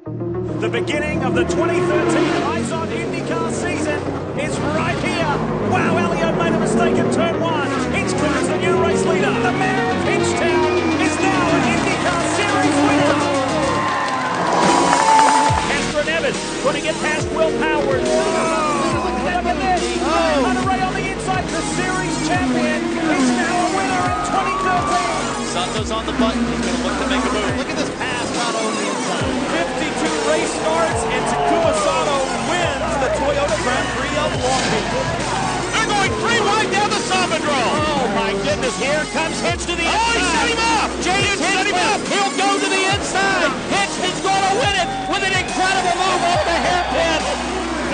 The beginning of the 2013 Eyes on INDYCAR season is right here. Wow, Elio made a mistake in turn one. Hinchcliffe is the new race leader. The mayor of Hinchtown is now an INDYCAR series winner. Castro Neves going to get past Will Powers. Look at this. Monterey on the inside, the series champion is now a winner in 2013. Santos on the button. He's going to look to make a move. Look at this pass, not on the inside. 52 race starts and Takuma Sato wins the Toyota Grand Prix of Milwaukee. They're going 3 wide down the Sabadrome. Oh my goodness, here comes Hitch to the inside. Oh, he set him up. James set him up. He'll go to the inside. Hitch is going to win it with an incredible move over the hairpin.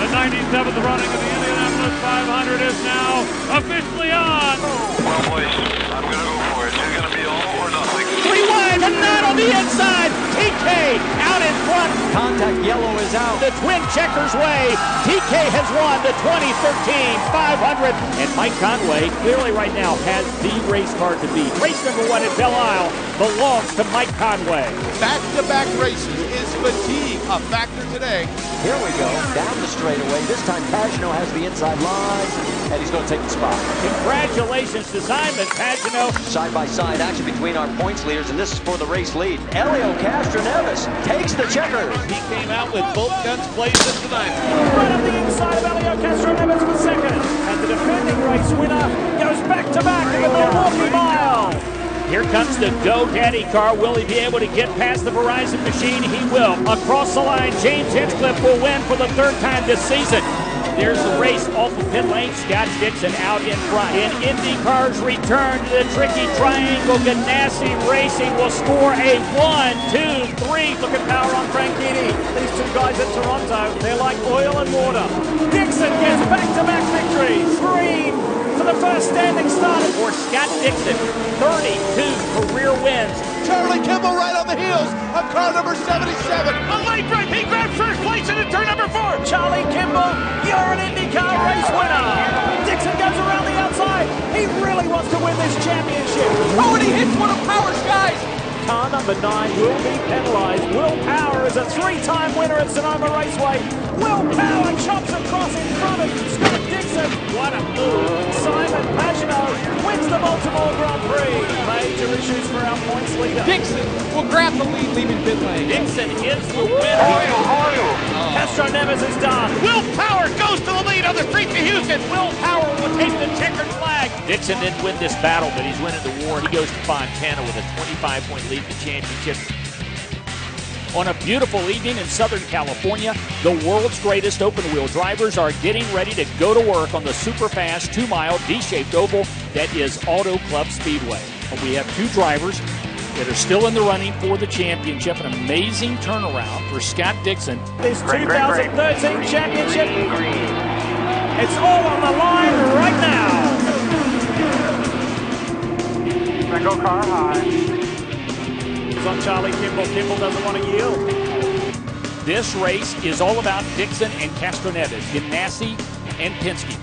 The 97th running of the Indianapolis 500 is now officially on. Well, boys, I'm going to go for it. It's going to be all or nothing. 3 wide, and not on the inside. TK out in front. Contact yellow is out. The twin checkers way. TK has won the 2013 500. And Mike Conway clearly right now has the race car to beat. Race number 1 at Belle Isle belongs to Mike Conway. Back-to-back races. Is fatigue a factor today? Here we go, down the straightaway. This time Pagano has the inside lines, and he's going to take the spot. Congratulations to Simon Pagano. Side-by-side action between our points leaders, and this is for the race lead. Elio Castroneves takes the checkers. He came out with both guns blazing tonight. Right on the inside of Elio Castroneves for second. And the defending race winner goes back-to-back in the Milwaukee Mile. Here comes the GoDaddy car. Will he be able to get past the Verizon machine? He will. Across the line, James Hinchcliffe will win for the 3rd time this season. There's the race off of pit lane. Scott Dixon out in front. In INDYCAR's return to the tricky triangle, Ganassi Racing will score a 1, 2, 3. Look at power on Franchitti. These 2 guys at Toronto, they're like oil and water. Dixon gets back-to-back victories. Green for the first standing start for Scott Dixon. 32 career wins. Charlie Kimball right on the heels of car number 77. A late break. He grabs first place in turn number 4. Charlie Kimball, you're an INDYCAR race winner. Dixon goes around the outside. He really wants to win this championship. Oh, and he hits one of Power's guys. Car number 9 will be penalized. Will Power is a 3-time winner at Sonoma Raceway. Will Power chops across in front of Scott Dixon. What a move. Simon Pagano wins the Baltimore Grand Prix. Major issues for our points leader. Dixon will grab the lead, leaving pit lane. Dixon is the winner. Castroneves is done. Will Power goes to the lead on the street to Houston. Will Power will take the checkered flag. Dixon didn't win this battle, but he's winning the war. He goes to Fontana with a 25-point lead in the championship. On a beautiful evening in Southern California, the world's greatest open-wheel drivers are getting ready to go to work on the super-fast 2-mile D-shaped oval that is Auto Club Speedway. We have 2 drivers that are still in the running for the championship. An amazing turnaround for Scott Dixon. This 2013 championship, it's all on the line right now. Go car high. It's on Charlie Kimball. Kimball doesn't want to yield. This race is all about Dixon and Castroneves, Ganassi and Penske.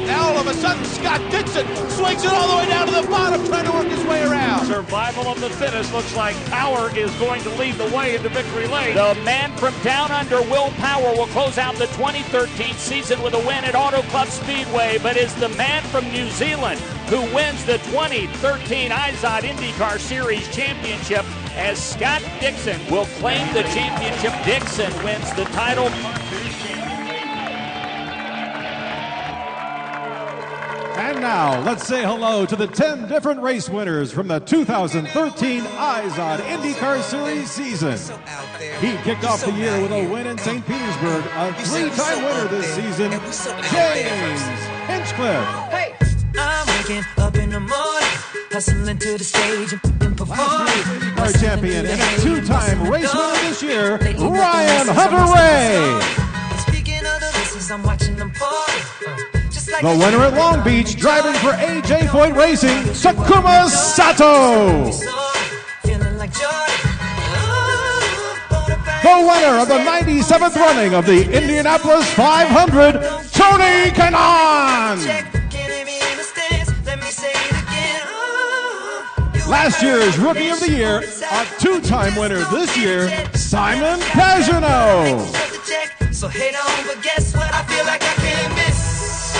Now all of a sudden, Scott Dixon swings it all the way down to the bottom, trying to work his way around. Survival of the fittest. Looks like Power is going to lead the way into victory lane. The man from down under, Will Power, will close out the 2013 season with a win at Auto Club Speedway, but is the man from New Zealand who wins the 2013 IZOD INDYCAR Series Championship as Scott Dixon will claim the championship. Dixon wins the title. And now, let's say hello to the 10 different race winners from the 2013 IZOD INDYCAR Series season. He kicked off the year with a win in St. Petersburg, a 3-time winner this season, James Hinchcliffe. Hey, I'm waking up in the morning, hustling to the stage and performing. Our champion and a 2-time race winner this year, Ryan Hunter-Reay. Speaking of the races, I'm watching them party. The winner at Long Beach, driving for AJ Foyt Racing, Takuma Sato. The winner of the 97th running of the Indianapolis 500, Tony Kanaan. Last year's Rookie of the Year, a two-time winner this year, Simon Pagano. So head on, but guess what? I feel like I can't miss.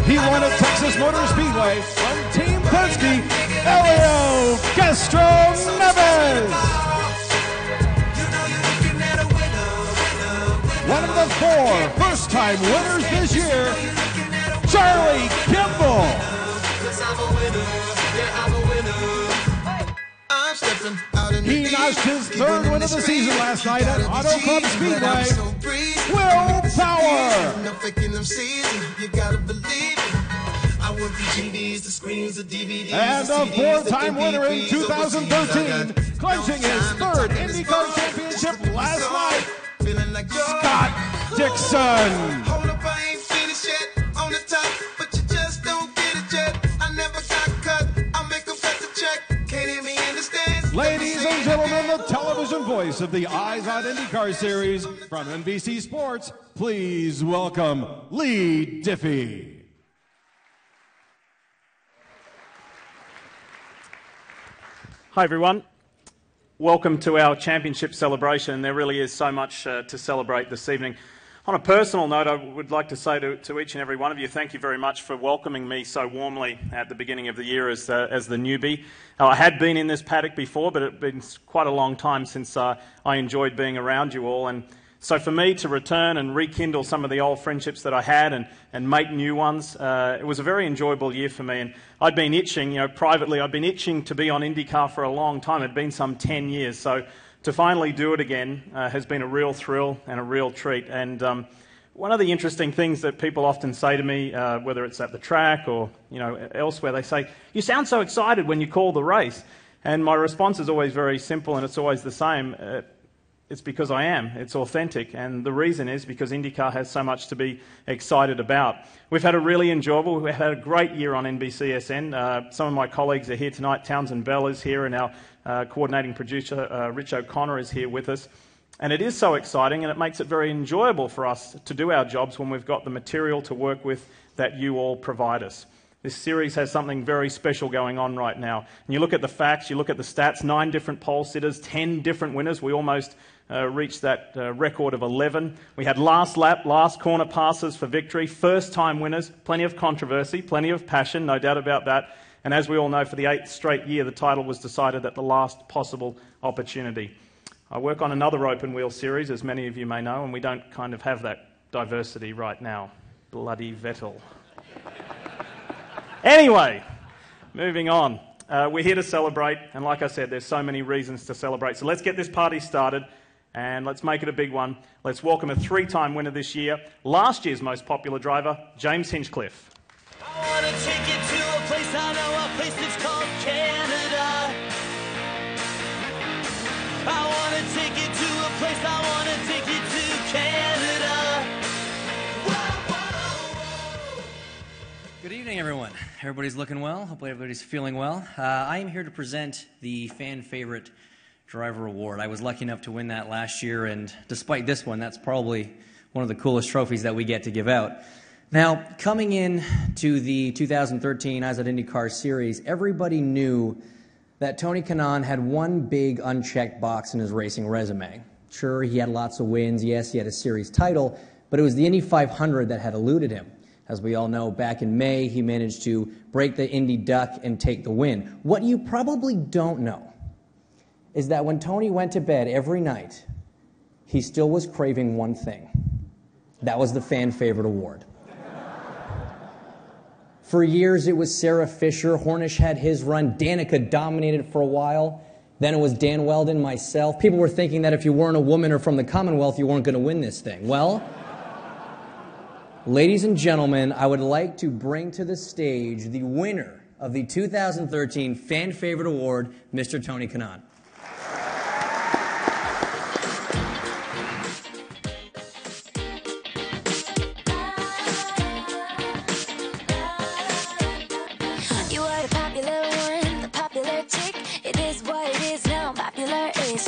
He won at Texas Motor Speedway on Team Penske, Elio Castro-Neves. One of the four first-time winners this year, Charlie Kimball. He notched his third win of the season last night at Auto Club Speedway. Will Power. And a four-time winner in 2013, clinching his third IndyCar championship last night, Scott Dixon. Hold up, I ain't finished yet. On the top, but you just don't get it yet. I never got cut. I'll make them cut the check. Can't hear me in the stands. Ladies and gentlemen, the television voice of the Eyes on IndyCar series from NBC Sports, please welcome Lee Diffie. Hi everyone, welcome to our championship celebration. There really is so much to celebrate this evening. On a personal note, I would like to say to each and every one of you, thank you very much for welcoming me so warmly at the beginning of the year as the newbie. I had been in this paddock before, but it's been quite a long time since I enjoyed being around you all. And so for me to return and rekindle some of the old friendships that I had and make new ones, it was a very enjoyable year for me. And I'd been itching, privately, I'd been itching to be on IndyCar for a long time. It had been some 10 years. So to finally do it again has been a real thrill and a real treat. And one of the interesting things that people often say to me, whether it's at the track or elsewhere, they say, "You sound so excited when you call the race." And my response is always very simple, and it's always the same. It's because I am. It's authentic. And the reason is because IndyCar has so much to be excited about. We've had a really enjoyable, we've had a great year on NBCSN. Some of my colleagues are here tonight. Townsend Bell is here, and our coordinating producer, Rich O'Connor, is here with us. And it is so exciting, and it makes it very enjoyable for us to do our jobs when we've got the material to work with that you all provide us. This series has something very special going on right now. And you look at the facts, you look at the stats, 9 different pole sitters, 10 different winners. We almost reached that record of 11. We had last lap, last corner passes for victory, first-time winners, plenty of controversy, plenty of passion, no doubt about that. And as we all know, for the 8th straight year, the title was decided at the last possible opportunity. I work on another open wheel series, as many of you may know, and we don't kind of have that diversity right now. Bloody Vettel. Anyway, moving on. We're here to celebrate, and like I said, there's so many reasons to celebrate. So let's get this party started, and let's make it a big one. Let's welcome a 3-time winner this year, last year's most popular driver, James Hinchcliffe. I want to take you to a place I know, a place that's called Canada. I want to take you to a place, I want to take you to Canada. Whoa, whoa. Good evening, everyone. Everybody's looking well. Hopefully everybody's feeling well. I am here to present the Fan Favorite Driver Award. I was lucky enough to win that last year, and despite this one, that's probably one of the coolest trophies that we get to give out. Now, coming in to the 2013 Eyes on IndyCar series, everybody knew that Tony Kanaan had one big unchecked box in his racing resume. Sure, he had lots of wins. Yes, he had a series title, but it was the Indy 500 that had eluded him. As we all know, back in May, he managed to break the Indy duck and take the win. What you probably don't know is that when Tony went to bed every night, he still was craving one thing. That was the Fan Favorite Award. For years, it was Sarah Fisher. Hornish had his run. Danica dominated for a while. Then it was Dan Weldon, myself. People were thinking that if you weren't a woman or from the Commonwealth, you weren't going to win this thing. Well, ladies and gentlemen, I would like to bring to the stage the winner of the 2013 Fan Favorite Award, Mr. Tony Kanaan. You are the popular one, the popular chick. It is what it is now, popular is.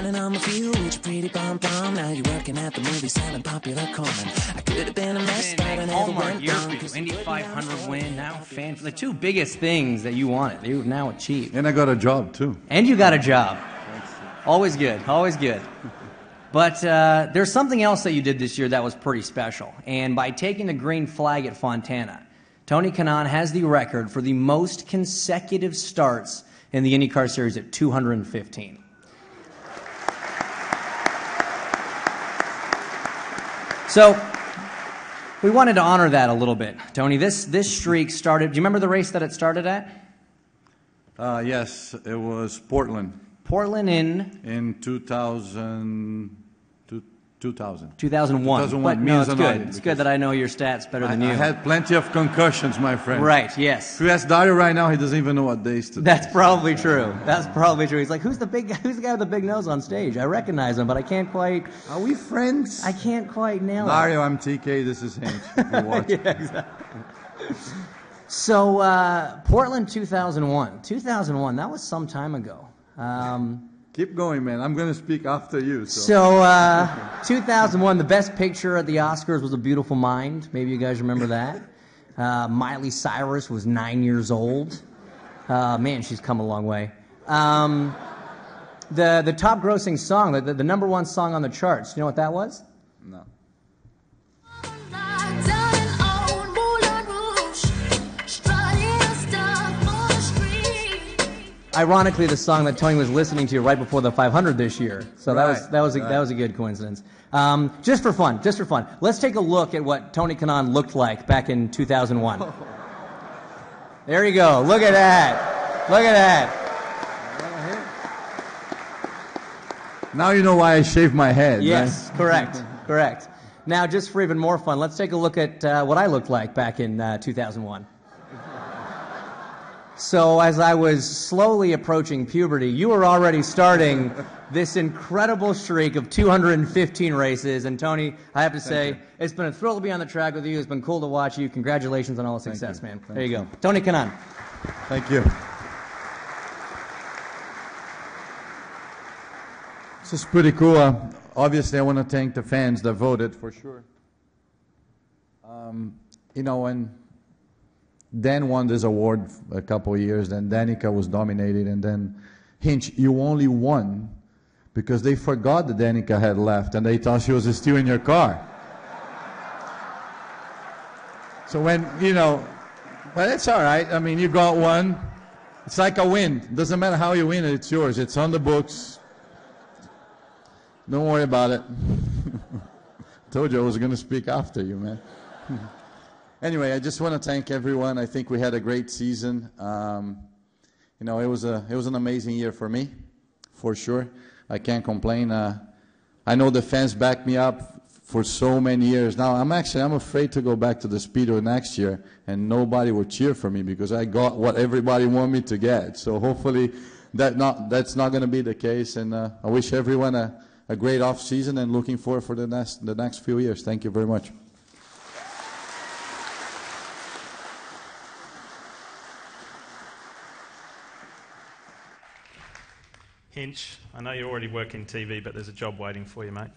Standing on my field with your pretty pom-pom. Now you're working at the movie selling popular corn. I could have been a mess, but I never Hallmark went year wrong. for you. Indy 500 win, now fan. The two biggest things that you wanted, you've now achieved. And I got a job, too. And you got a job. Always good, always good. But there's something else that you did this year that was pretty special. And by taking the green flag at Fontana, Tony Kanaan has the record for the most consecutive starts in the IndyCar Series at 215. So, we wanted to honor that a little bit. Tony, this streak started, do you remember the race that it started at? Yes, it was Portland. Portland in 2000. 2001. 2001. But no, it's good. It's good that I know your stats better than you. I had plenty of concussions, my friend. Right, yes. If you ask Dario right now, he doesn't even know what days today. That's probably true. That's probably true. He's like, who's the guy with the big nose on stage? I recognize him, but I can't quite... Are we friends? I can't quite nail it. Dario, I'm TK, this is Hinch. If you watch. Yeah, exactly. So, Portland 2001. 2001, that was some time ago. Keep going, man. I'm going to speak after you. So 2001, the best picture at the Oscars was A Beautiful Mind. Maybe you guys remember that. Miley Cyrus was 9 years old. Man, she's come a long way. The top grossing song, the number one song on the charts, you know what that was? No. Ironically, the song that Tony was listening to right before the 500 this year. So that was a good coincidence. Just for fun, let's take a look at what Tony Kanaan looked like back in 2001. There you go. Look at that. Look at that. Now you know why I shaved my head. Yes, right? correct. Now, just for even more fun, let's take a look at what I looked like back in 2001. So as I was slowly approaching puberty, you were already starting this incredible streak of 215 races. And Tony, I have to say, it's been a thrill to be on the track with you. It's been cool to watch you. Congratulations on all the success, man. There you go. Tony Kanaan. Thank you. This is pretty cool. Obviously, I want to thank the fans that voted, for sure. You know, when Dan won this award a couple of years, then Danica was dominated, and then Hinch, you only won because they forgot that Danica had left, and they thought she was still in your car. So when, you know, but it's all right. I mean, you got one. It's like a win. Doesn't matter how you win it, it's yours. It's on the books. Don't worry about it. Told you I was going to speak after you, man. Anyway, I just want to thank everyone. I think we had a great season. You know, it was an amazing year for me, for sure. I can't complain. I know the fans backed me up for so many years. Now, I'm afraid to go back to the Speedway next year, and nobody will cheer for me because I got what everybody wanted me to get. So hopefully that's not going to be the case. And I wish everyone a great off season and looking forward for the next few years. Thank you very much. Hinch, I know you already work in TV, but there's a job waiting for you, mate.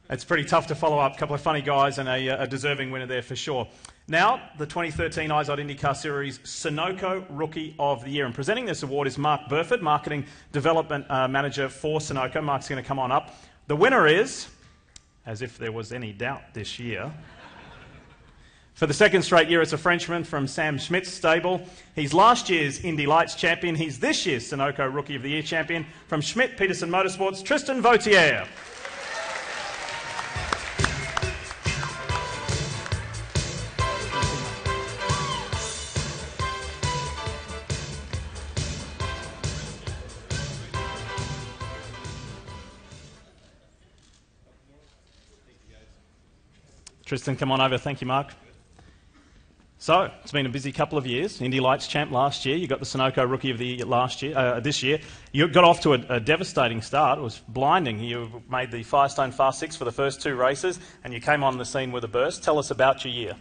It's pretty tough to follow up. A couple of funny guys and a deserving winner there for sure. Now, the 2013 IZOD IndyCar Series Sunoco Rookie of the Year. And presenting this award is Mark Burford, Marketing Development Manager for Sunoco. Mark's going to come on up. The winner is, as if there was any doubt this year, for the second straight year, it's a Frenchman from Sam Schmidt's stable. He's last year's Indy Lights champion. He's this year's Sunoco Rookie of the Year champion from Schmidt Peterson Motorsports, Tristan Vautier. Tristan, come on over. Thank you, Mark. So, it's been a busy couple of years. Indy Lights champ last year. You got the Sunoco Rookie of the Year this year. You got off to a devastating start. It was blinding. You made the Firestone Fast Six for the first two races, and you came on the scene with a burst. Tell us about your year.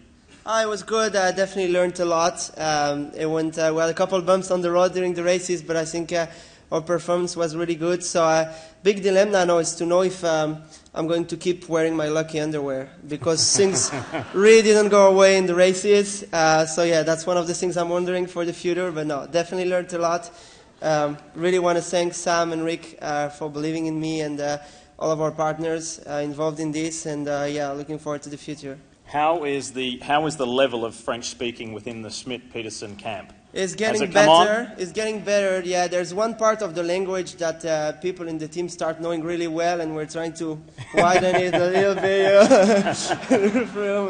It was good. I definitely learned a lot. We had a couple of bumps on the road during the races, but I think our performance was really good. So big dilemma now is to know if I'm going to keep wearing my lucky underwear, because things really didn't go away in the races. So yeah, that's one of the things I'm wondering for the future. But no, definitely learned a lot. Really want to thank Sam and Rick for believing in me, and all of our partners involved in this. And yeah, looking forward to the future. How is the level of French speaking within the Schmidt-Peterson camp? It's getting better. It's getting better. Yeah, there's one part of the language that people in the team start knowing really well, and we're trying to widen it a little bit.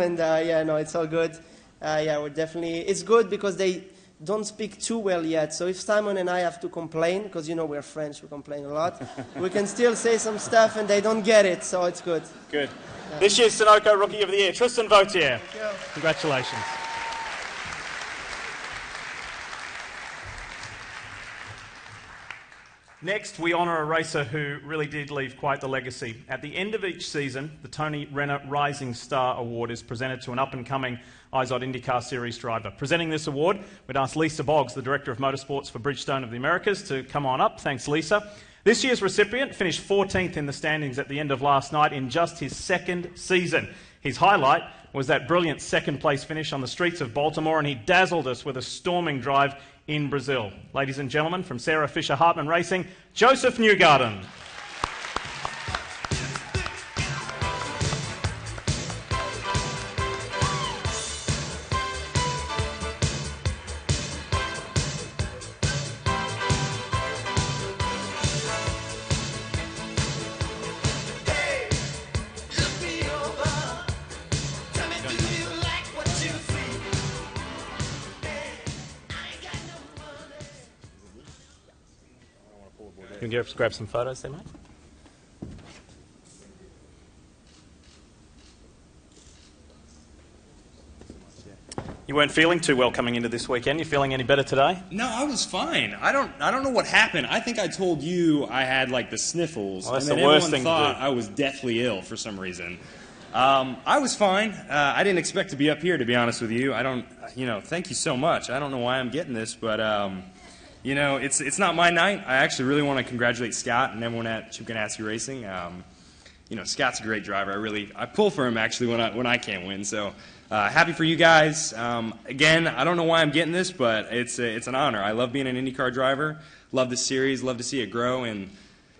And yeah, no, it's all good. Yeah, we're definitely. It's good because they don't speak too well yet. So if Simon and I have to complain, because you know we're French, we complain a lot, we can still say some stuff, and they don't get it. So it's good. Good. Yeah. This year's Sunoco Rookie of the Year, Tristan Vautier. Thank you. Congratulations. Next, we honour a racer who really did leave quite the legacy. At the end of each season, the Tony Renner Rising Star Award is presented to an up-and-coming IZOD INDYCAR Series driver. Presenting this award, we'd ask Lisa Boggs, the Director of Motorsports for Bridgestone of the Americas, to come on up. Thanks, Lisa. This year's recipient finished 14th in the standings at the end of last night in just his second season. His highlight was that brilliant second-place finish on the streets of Baltimore, and he dazzled us with a storming drive in Brazil. Ladies and gentlemen, from Sarah Fisher Hartman Racing, Joseph Newgarden. You can grab some photos there, mate. You weren't feeling too well coming into this weekend. You feeling any better today? No, I was fine. I don't know what happened. I think I told you I had like the sniffles, well, that's and then the worst everyone thing thought to do. I was deathly ill for some reason. I was fine. I didn't expect to be up here, to be honest with you. I don't, thank you so much. I don't know why I'm getting this, but it's not my night. I actually really want to congratulate Scott and everyone at Chip Ganassi Racing. Scott's a great driver. I pull for him actually when I can't win. So happy for you guys. Again, I don't know why I'm getting this, but it's an honor. I love being an IndyCar driver. Love this series. Love to see it grow, and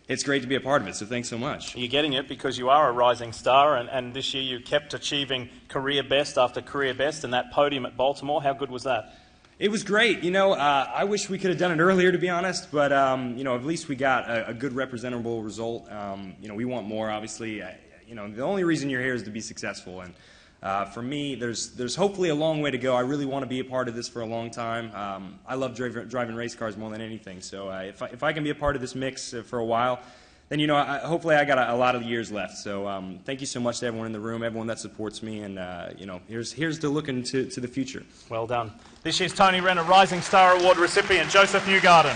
it's great to be a part of it. So thanks so much. You're getting it because you are a rising star, and this year you kept achieving career best after career best, and that podium at Baltimore. How good was that? It was great. I wish we could have done it earlier, to be honest, but, at least we got a good representable result. We want more, obviously. The only reason you're here is to be successful, and for me, there's hopefully a long way to go. I really want to be a part of this for a long time. I love driving race cars more than anything, so if I can be a part of this mix for a while, then, hopefully I got a lot of years left. So thank you so much to everyone in the room, everyone that supports me, and, here's to looking to the future. Well done. This year's Tony Renner Rising Star Award recipient, Joseph Newgarden.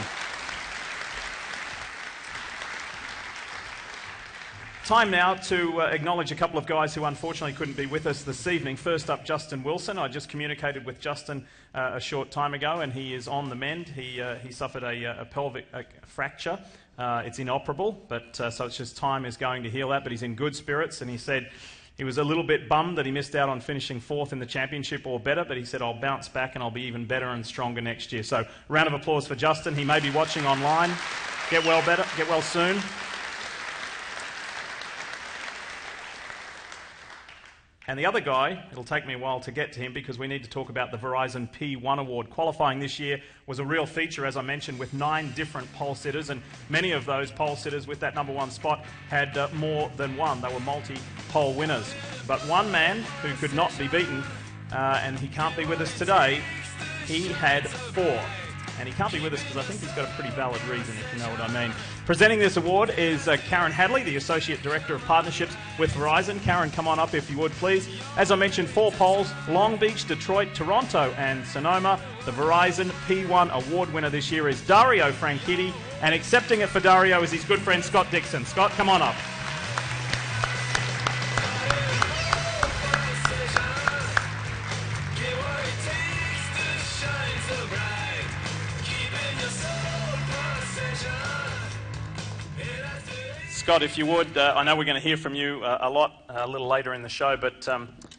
Time now to acknowledge a couple of guys who unfortunately couldn't be with us this evening. First up, Justin Wilson. I just communicated with Justin a short time ago, and he is on the mend. He suffered a pelvic fracture. It's inoperable, but so it's just time is going to heal that, but he's in good spirits, and he said he was a little bit bummed that he missed out on finishing 4th in the championship or better, but he said, I'll bounce back and I'll be even better and stronger next year. So round of applause for Justin. He may be watching online. Get well soon. And the other guy, it'll take me a while to get to him because we need to talk about the Verizon P1 Award. Qualifying this year was a real feature, as I mentioned, with 9 different pole sitters, and many of those pole sitters with that #1 spot had more than one. They were multi-pole winners. But one man who could not be beaten, and he can't be with us today, he had 4. And he can't be with us because I think he's got a pretty valid reason, if you know what I mean. Presenting this award is Karen Hadley, the Associate Director of Partnerships with Verizon. Karen, come on up if you would, please. As I mentioned, 4 poles, Long Beach, Detroit, Toronto, and Sonoma. The Verizon P1 Award winner this year is Dario Franchitti, and accepting it for Dario is his good friend Scott Dixon. Scott, come on up. Shine so bright, keeping your soul procession. Scott, if you would, I know we're going to hear from you a lot a little later in the show, but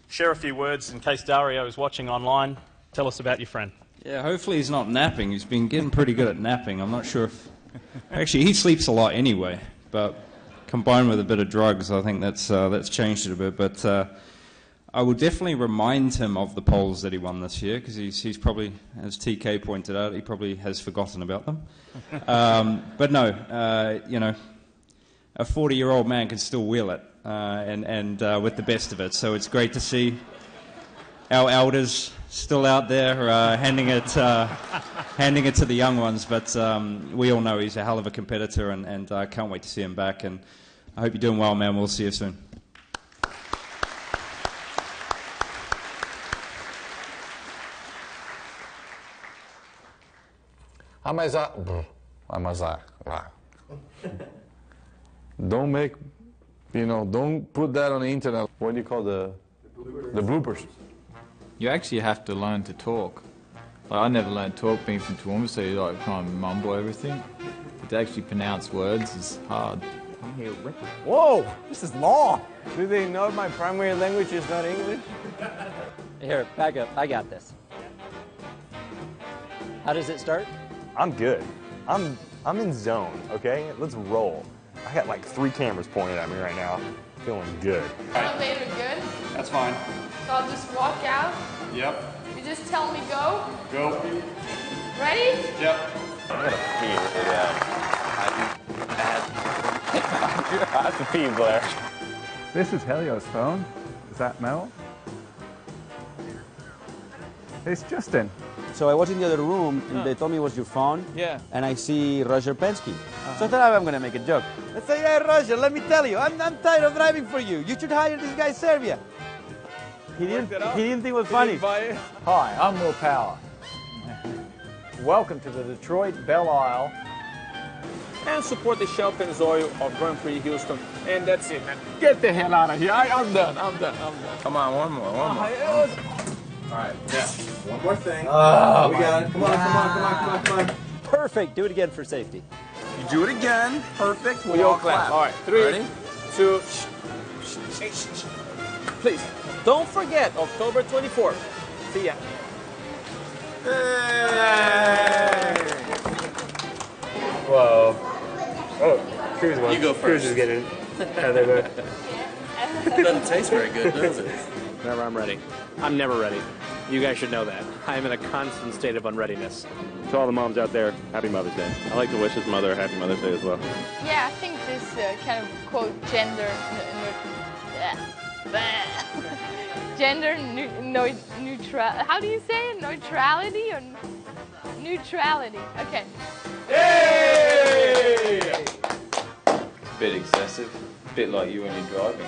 share a few words in case Dario is watching online. Tell us about your friend. Yeah, hopefully he's not napping. He's been getting pretty good at napping. I'm not sure if... Actually, he sleeps a lot anyway, but combined with a bit of drugs, I think that's changed it a bit. But I would definitely remind him of the poles that he won this year, because he's probably, as TK pointed out, he probably has forgotten about them. But no, you know, a 40-year-old man can still wheel it, and with the best of it. So it's great to see our elders still out there handing it to the young ones. But we all know he's a hell of a competitor, and I can't wait to see him back. And I hope you're doing well, man. We'll see you soon. Don't make, don't put that on the internet. What do you call the bloopers? You actually have to learn to talk. Like, I never learned to talk being from Toowoomba, so you like try and mumble everything. But to actually pronounce words is hard. Whoa, this is long. Do they know my primary language is not English? Here, back up. I got this. How does it start? I'm good. I'm in zone, okay? Let's roll. I got like 3 cameras pointed at me right now. Feeling good. Elevator good? That's fine. So I'll just walk out? Yep. You just tell me go? Go. Ready? Yep. I gotta pee really bad. I have to pee, Blair. This is Helio's phone. Is that Mel? It's Justin. So I was in the other room, and they told me it was your phone. Yeah. And I see Roger Penske. So I thought I'm going to make a joke. I say, hey, Roger, let me tell you, I'm tired of driving for you. You should hire this guy, Serbia. He didn't think it was funny. Hi, I'm Will Power. Welcome to the Detroit Belle Isle. And support the Shell Pennzoil of Grand Prix Houston. And that's it, man. Get the hell out of here. I'm done. Come on, one more. All right, yeah. One more thing. We got it. Come on. Perfect. Do it again for safety. You do it again. Perfect. We all clap. All right, 3, Ready? 2, please. Don't forget, October 24th. See ya. Whoa. Oh, Cruz won. You go first. Cruz is getting how they look. It doesn't taste very good, does it? Whenever I'm ready. I'm never ready. You guys should know that. I am in a constant state of unreadiness. To all the moms out there, happy Mother's Day. I'd like to wish his mother a happy Mother's Day as well. Yeah, I think this kind of quote gender neutral. How do you say it? Neutrality or neutrality? Okay. Hey! Bit excessive. Bit like you when you're driving.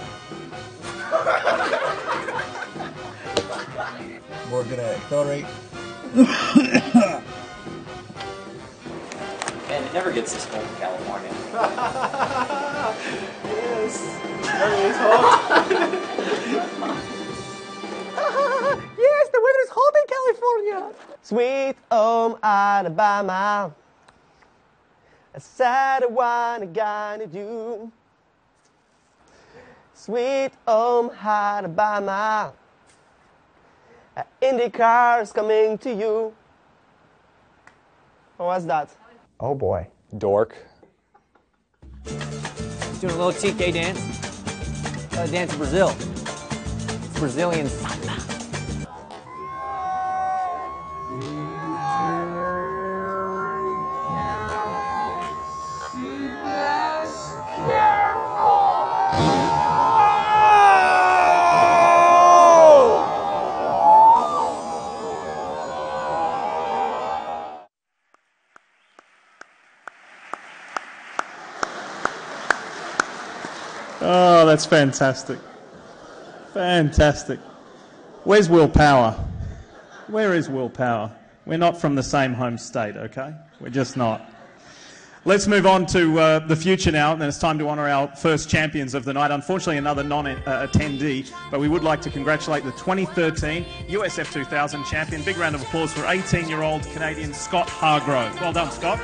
We're going to accelerate. Man, it never gets this cold in California. Yes. Yes, the weather is hot in California. Sweet home Alabama, I said I wanna guide you. Sweet home Alabama, INDYCAR is coming to you. What was that? Oh boy. Dork. Doing a little TK dance. Dance in Brazil. It's Brazilian samba. Oh, that's fantastic. Fantastic. Where's Will Power? Where is Will Power? We're not from the same home state, okay? We're just not. Let's move on to the future now, and then it's time to honour our first champions of the night. Unfortunately, another non-attendee, but we would like to congratulate the 2013 USF 2000 champion. Big round of applause for 18-year-old Canadian Scott Hargrove. Well done, Scott.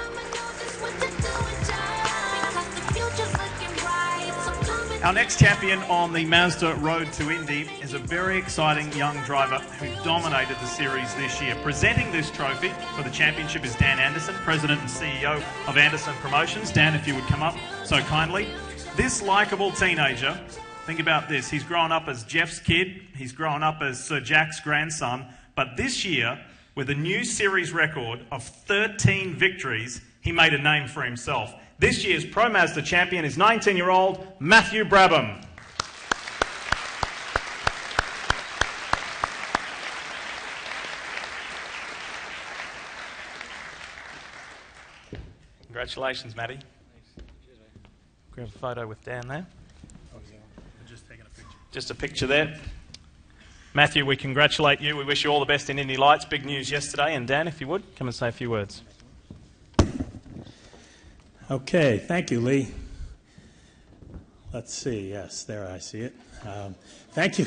Our next champion on the Mazda Road to Indy is a very exciting young driver who dominated the series this year. Presenting this trophy for the championship is Dan Anderson, President and CEO of Anderson Promotions. Dan, if you would come up so kindly. This likeable teenager, think about this, he's grown up as Jeff's kid, he's grown up as Sir Jack's grandson, but this year, with a new series record of 13 victories, he made a name for himself. This year's Pro Mazda champion is 19-year-old Matthew Brabham. Congratulations, Matty. Grab a photo with Dan there. Just a picture there. Matthew, we congratulate you. We wish you all the best in Indy Lights. Big news yesterday. And Dan, if you would, come and say a few words. Okay, thank you, Lee. Let's see. Yes, there I see it. Thank you.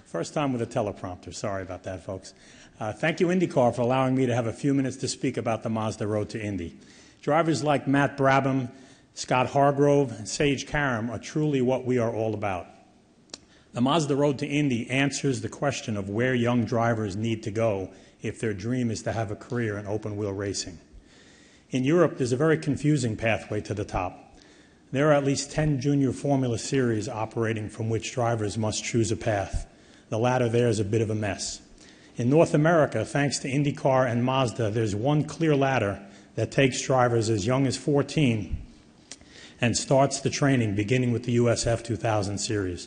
First time with a teleprompter. Sorry about that, folks. Thank you, INDYCAR, for allowing me to have a few minutes to speak about the Mazda Road to Indy. Drivers like Matt Brabham, Scott Hargrove, and Sage Karam are truly what we are all about. The Mazda Road to Indy answers the question of where young drivers need to go if their dream is to have a career in open-wheel racing. In Europe, there's a very confusing pathway to the top. There are at least 10 junior Formula Series operating from which drivers must choose a path. The ladder there is a bit of a mess. In North America, thanks to INDYCAR and Mazda, there's one clear ladder that takes drivers as young as 14 and starts the training beginning with the USF 2000 series.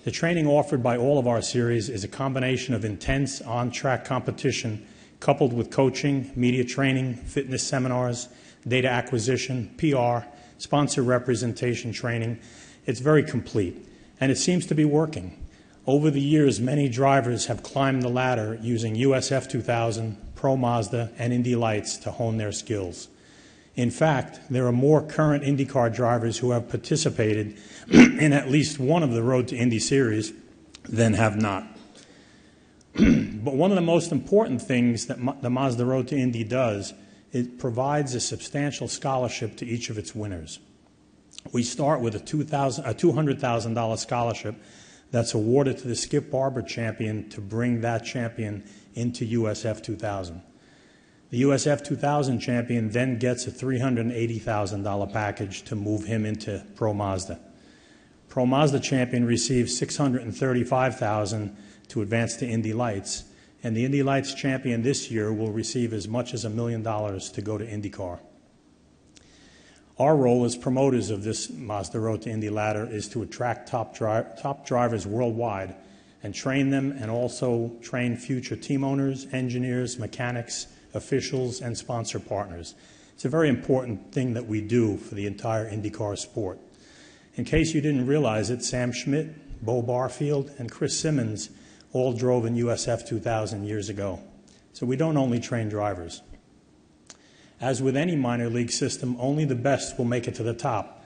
The training offered by all of our series is a combination of intense on-track competition coupled with coaching, media training, fitness seminars, data acquisition, PR, sponsor representation training. It's very complete, and it seems to be working. Over the years, many drivers have climbed the ladder using USF 2000, Pro Mazda, and Indy Lights to hone their skills. In fact, there are more current INDYCAR drivers who have participated in at least one of the Road to Indy series than have not. But one of the most important things that the Mazda Road to Indy does, it provides a substantial scholarship to each of its winners. We start with a $200,000 scholarship that's awarded to the Skip Barber champion to bring that champion into USF 2000. The USF 2000 champion then gets a $380,000 package to move him into Pro Mazda. Pro Mazda champion receives $635,000 to advance to Indy Lights, and the Indy Lights champion this year will receive as much as $1 million to go to INDYCAR. Our role as promoters of this Mazda Road to Indy ladder is to attract top drivers worldwide and train them, and also train future team owners, engineers, mechanics, officials, and sponsor partners. It's a very important thing that we do for the entire INDYCAR sport. In case you didn't realize it, Sam Schmidt, Bo Barfield, and Chris Simmons all drove in USF 2000 years ago. So we don't only train drivers. As with any minor league system, only the best will make it to the top,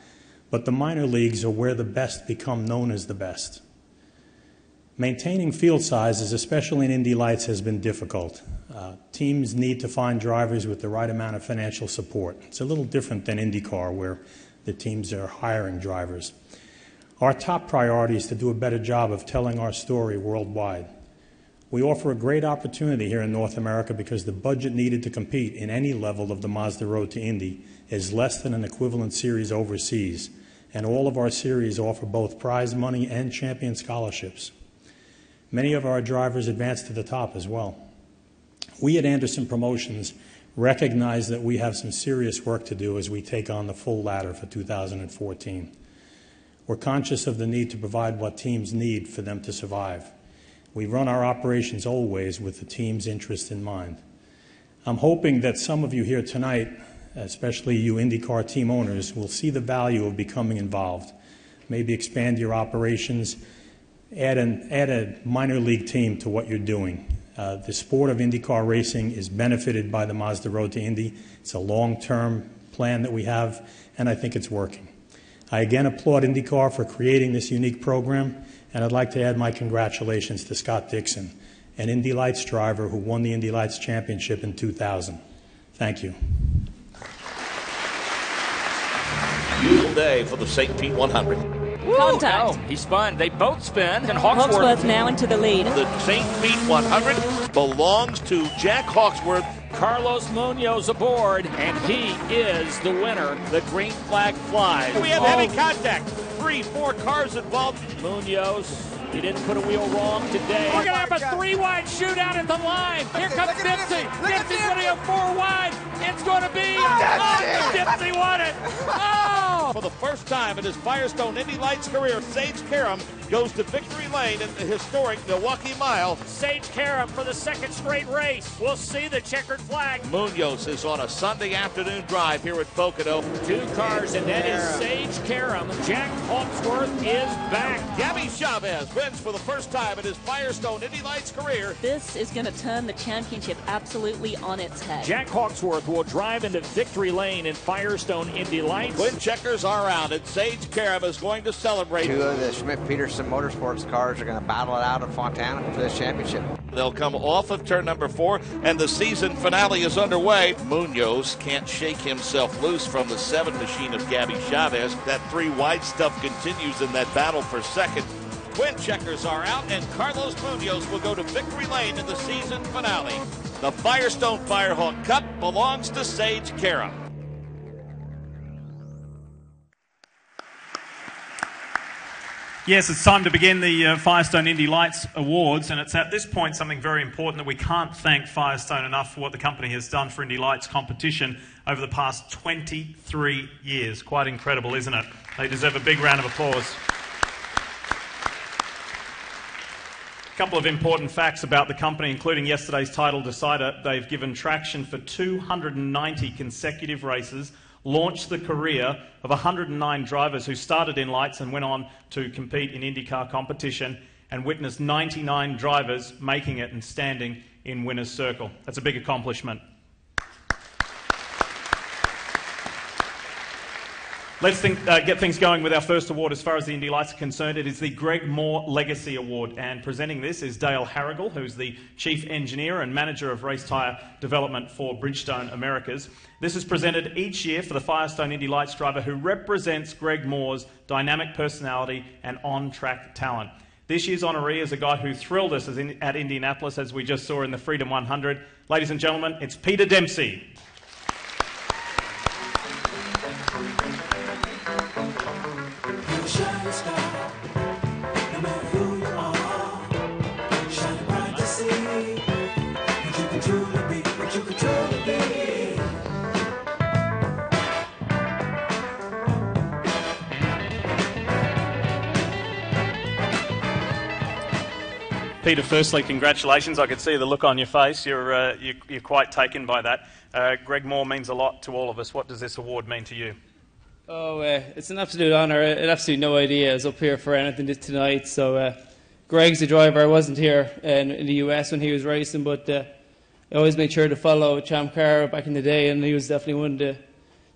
but the minor leagues are where the best become known as the best. Maintaining field sizes, especially in Indy Lights, has been difficult. Teams need to find drivers with the right amount of financial support. It's a little different than INDYCAR, where the teams are hiring drivers. Our top priority is to do a better job of telling our story worldwide. We offer a great opportunity here in North America because the budget needed to compete in any level of the Mazda Road to Indy is less than an equivalent series overseas, and all of our series offer both prize money and champion scholarships. Many of our drivers advance to the top as well. We at Anderson Promotions recognize that we have some serious work to do as we take on the full ladder for 2014. We're conscious of the need to provide what teams need for them to survive. We run our operations always with the team's interest in mind. I'm hoping that some of you here tonight, especially you INDYCAR team owners, will see the value of becoming involved. Maybe expand your operations, add a minor league team to what you're doing. The sport of INDYCAR racing is benefited by the Mazda Road to Indy. It's a long-term plan that we have, and I think it's working. I again applaud INDYCAR for creating this unique program, and I'd like to add my congratulations to Scott Dixon, an Indy Lights driver who won the Indy Lights Championship in 2000. Thank you. full day for the St. Pete 100. Contact. Oh, he spun. They both spin. And Hawksworth now into the lead. The St. Pete 100 belongs to Jack Hawksworth. Carlos Munoz aboard, and he is the winner. The green flag flies. We have heavy contact. 3-4 cars involved. Munoz, he didn't put a wheel wrong today. We're going to have a 3-wide shootout at the line. Here comes Dempsey. Dempsey's going to go 4 wide. It's going to be... Dempsey won it. Oh! For the first time in his Firestone Indy Lights career, Sage Karam goes to victory lane in the historic Milwaukee Mile. Sage Karam for the second straight race. We'll see the checkered flag. Munoz is on a Sunday afternoon drive here at Pocono. 2 cars, and that is Sage Karam. Jack Hawksworth is back. Gabby Chavez wins for the first time in his Firestone Indy Lights career. This is going to turn the championship absolutely on its head. Jack Hawksworth will drive into victory lane in Firestone Indy Lights. Twin checkers are out, and Sage Karam is going to celebrate. 2 of the Schmidt-Peterson Motorsports cars are going to battle it out in Fontana for this championship. They'll come off of turn number 4, and the season finale is underway. Munoz can't shake himself loose from the 7 machine of Gabby Chavez. That 3-wide stuff continues in that battle for second. Twin checkers are out, and Carlos Munoz will go to victory lane in the season finale. The Firestone Firehawk Cup belongs to Sage Karam. Yes, it's time to begin the Firestone Indy Lights Awards, and it's at this point something very important that we can't thank Firestone enough for what the company has done for Indy Lights competition over the past 23 years. Quite incredible, isn't it? They deserve a big round of applause. A couple of important facts about the company, including yesterday's title decider. They've given traction for 290 consecutive races, launched the career of 109 drivers who started in lights and went on to compete in INDYCAR competition, and witnessed 99 drivers making it and standing in winner's circle. That's a big accomplishment. Let's get things going with our first award as far as the Indy Lights are concerned. It is the Greg Moore Legacy Award, and presenting this is Dale Harrigal, who's the Chief Engineer and Manager of Race Tyre Development for Bridgestone Americas. This is presented each year for the Firestone Indy Lights driver who represents Greg Moore's dynamic personality and on-track talent. This year's honoree is a guy who thrilled us at Indianapolis, as we just saw in the Freedom 100. Ladies and gentlemen, it's Peter Dempsey. Peter, firstly, congratulations. I could see the look on your face. You're quite taken by that. Greg Moore means a lot to all of us. What does this award mean to you? Oh, it's an absolute honour. I had absolutely no idea I was up here for anything tonight. So Greg's the driver. I wasn't here in the US when he was racing, but I always made sure to follow Champ Car back in the day, and he was definitely one of the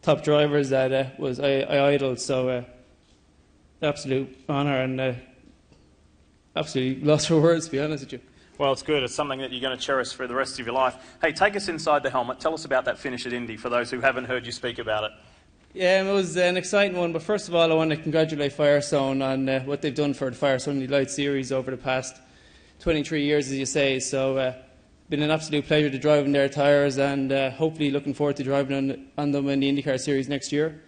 top drivers that I idled. So absolute honour, and absolutely lost for words, to be honest with you. Well, it's good. It's something that you're going to cherish for the rest of your life. Hey, take us inside the helmet. Tell us about that finish at Indy for those who haven't heard you speak about it. Yeah, it was an exciting one, but first of all I want to congratulate Firestone on what they've done for the Firestone Indy Lights series over the past 23 years, as you say. So it's been an absolute pleasure to drive in their tyres, and hopefully looking forward to driving on them in the INDYCAR series next year.